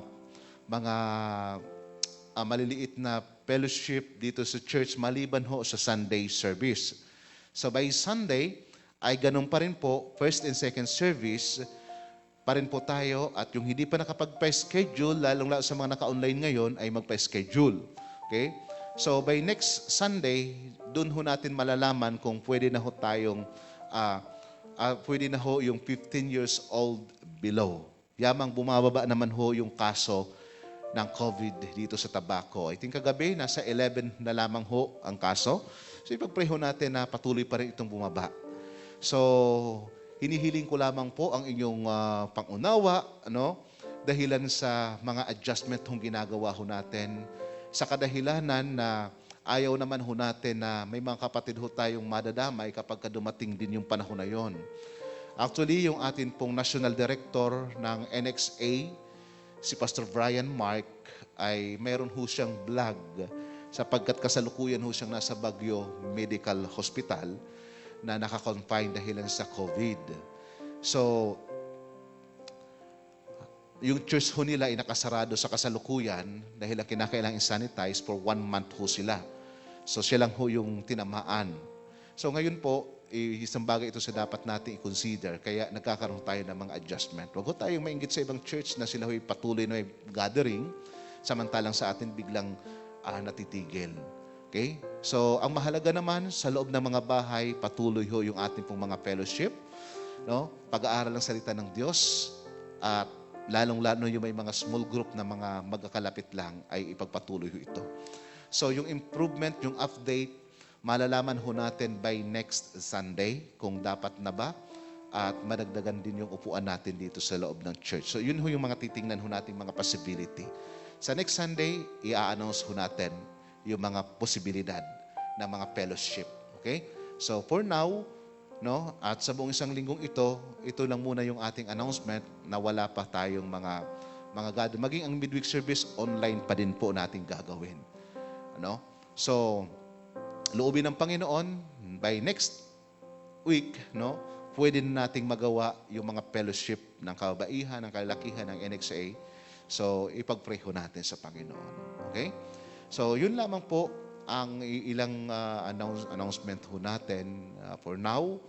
maliliit na fellowship dito sa church maliban ho sa Sunday service. So by Sunday, ay ganun pa rin po, first and second service, pa rin po tayo, at yung hindi pa nakapag-schedule, lalong-lalo sa mga naka-online ngayon, ay magpa-schedule. Okay? So by next Sunday, doon ho natin malalaman kung pwede na ho tayong, pwede na ho yung 15 years old below. Yamang bumababa naman ho yung kaso ng COVID dito sa Tabaco. I think kagabi, nasa 11 na lamang ho ang kaso. So ipag-pray ho natin na patuloy pa rin itong bumaba. So, hinihiling ko lamang po ang inyong pangunawa, dahilan sa mga adjustment hong ginagawa ho natin, sa kadahilanan na ayaw naman ho natin na may mga kapatid ho tayong madadamay kapag dumating din yung panahon na yon. Actually, yung atin pong National Director ng NXA, si Pastor Brian Mark, ay meron ho siyang vlog sapagkat kasalukuyan ho siyang nasa Baguio Medical Hospital na nakakonfine dahilan sa COVID. So, yung church ho nila ay nakasarado sa kasalukuyan dahil ang kinakailangan sanitize for 1 month ho sila. So, siya lang ho yung tinamaan. So, ngayon po, isang bagay ito sa dapat natin i-consider. Kaya nagkakaroon tayo ng mga adjustment. Huwag ho tayong mainggit sa ibang church na sila ho'y patuloy na may gathering, samantalang sa atin biglang natitigil. Okay? So, ang mahalaga naman, sa loob ng mga bahay, patuloy ho yung ating pong mga fellowship, pag-aaral ng salita ng Diyos, at lalong-lalo yung may mga small group na mga magkakalapit lang, ay ipagpatuloy ho ito. So, yung improvement, yung update, malalaman ho natin by next Sunday kung dapat na ba, at madagdagan din yung upuan natin dito sa loob ng church. So, yun ho yung mga titingnan ho natin mga possibility. Sa next Sunday, i-announce ho natin yung mga posibilidad ng mga fellowship. Okay? So, for now, at sa buong isang linggong ito lang muna yung ating announcement na wala pa tayong mga maging ang midweek service, online pa din po natin gagawin. So, loobin ng Panginoon, by next week, pwede na nating magawa yung mga fellowship ng kababaihan, ng kalalakihan, ng NXA. So, ipag-pray ho natin sa Panginoon. Okay? So, yun lamang po ang ilang announcement ho natin for now.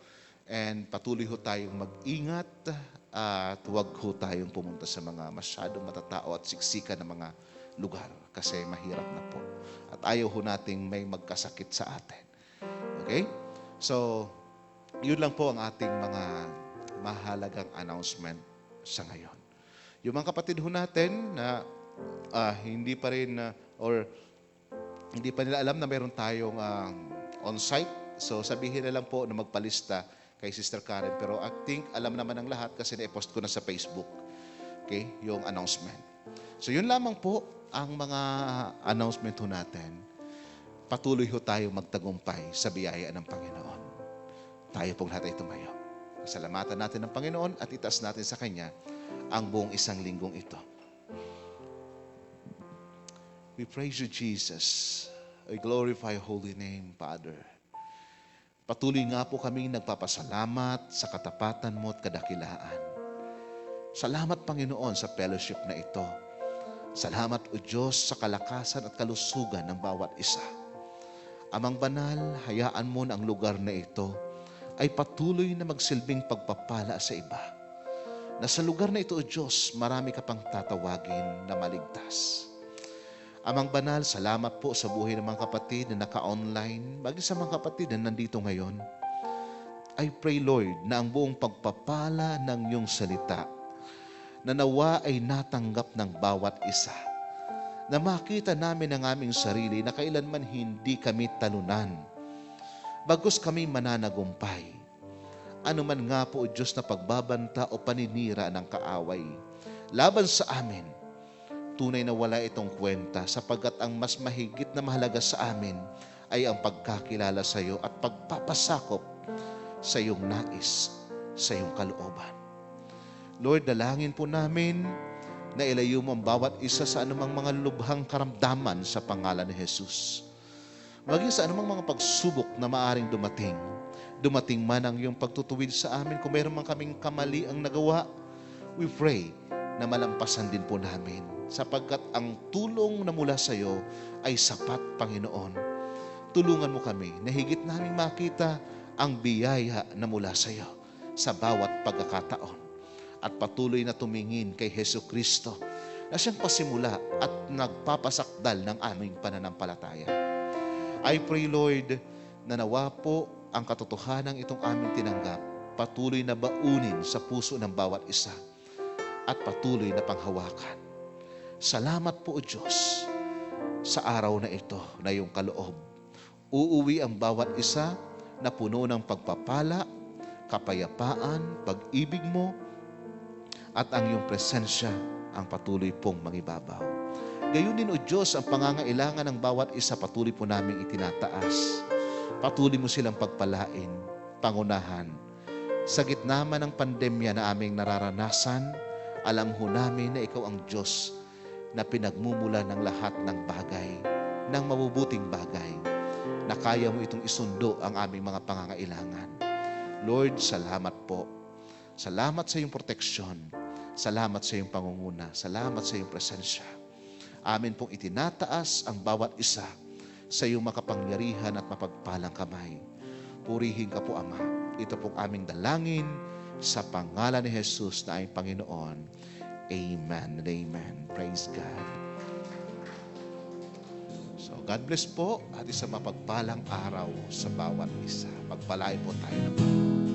And patuloy ho tayong mag-ingat at huwag ho tayong pumunta sa mga masyadong matatao at siksikan na mga lugar kasi mahirap na po. At ayaw ho nating may magkasakit sa atin. Okay? So, yun lang po ang ating mga mahalagang announcement sa ngayon. Yung mga kapatid ho natin na hindi pa rin hindi pa nila alam na meron tayong on-site. So, sabihin na lang po na magpalista kay Sister Karen. Pero I think alam naman ng lahat kasi na-post ko na sa Facebook. Okay? Yung announcement. So, yun lamang po ang mga announcement ho natin. Patuloy ho tayo magtagumpay sa biyaya ng Panginoon. Tayo pong lahat ay tumayo. Salamatan natin ng Panginoon at itaas natin sa Kanya ang buong isang linggong ito. We praise you, Jesus. I glorify your holy name, Father. Patuloy nga po kami nagpapasalamat sa katapatan mo at kadakilaan. Salamat, Panginoon, sa fellowship na ito. Salamat, O Diyos, sa kalakasan at kalusugan ng bawat isa. Amang banal, hayaan mo na ang lugar na ito ay patuloy na magsilbing pagpapala sa iba. Na sa lugar na ito, O Diyos, marami ka pang tatawagin na maligtas. Amang banal, salamat po sa buhay ng mga kapatid na naka-online, maging sa mga kapatid na nandito ngayon. I pray, Lord, na ang buong pagpapala ng iyong salita, na nawa ay natanggap ng bawat isa, na makita namin ang aming sarili na kailanman hindi kami talunan, bagkus kami mananagumpay. Ano man nga po, O Diyos, na pagbabanta o paninira ng kaaway laban sa amin, tunay na wala itong kwenta sapagkat ang mas mahigit na mahalaga sa amin ay ang pagkakilala sa iyo at pagpapasakop sa iyong nais, sa iyong kalooban. Lord, dalangin po namin na ilayo mo ang bawat isa sa anumang mga lubhang karamdaman sa pangalan ni Jesus. Maging sa anumang mga pagsubok na maaring dumating man ang iyong pagtutuwid sa amin kung mayroon man kaming kamali ang nagawa, we pray na malampasan din po namin sapagkat ang tulong na mula sa iyo ay sapat, Panginoon. Tulungan mo kami na higit naming makita ang biyaya na mula sa iyo sa bawat pagkakataon at patuloy na tumingin kay Jesucristo na siyang pasimula at nagpapasakdal ng aming pananampalataya. I pray, Lord, na nawa po ang katotohanan itong aming tinanggap, patuloy na baunin sa puso ng bawat isa at patuloy na panghawakan. Salamat po, O Diyos, sa araw na ito na iyong kaloob. Uuwi ang bawat isa na puno ng pagpapala, kapayapaan, pag-ibig mo, at ang iyong presensya ang patuloy pong mangibabaw. Gayon din, O Diyos, ang pangangailangan ng bawat isa patuloy po namin itinataas. Patuloy mo silang pagpalain, pangunahan. Sa gitna man ng pandemya na aming nararanasan, alam ho namin na ikaw ang Diyos na pinagmumula ng lahat ng bagay, ng mabubuting bagay, na kaya mo itong isundo ang aming mga pangangailangan. Lord, salamat po. Salamat sa iyong proteksyon. Salamat sa iyong pangunguna. Salamat sa iyong presensya. Amin pong itinataas ang bawat isa sa iyong makapangyarihan at mapagpalang kamay. Purihin ka po, Ama. Ito pong aming dalangin sa pangalan ni Jesus na aming Panginoon. Amen and amen. Praise God. So, God bless po at isang mapagpalang araw sa bawat isa. Pagpalain po tayo ng Panginoon.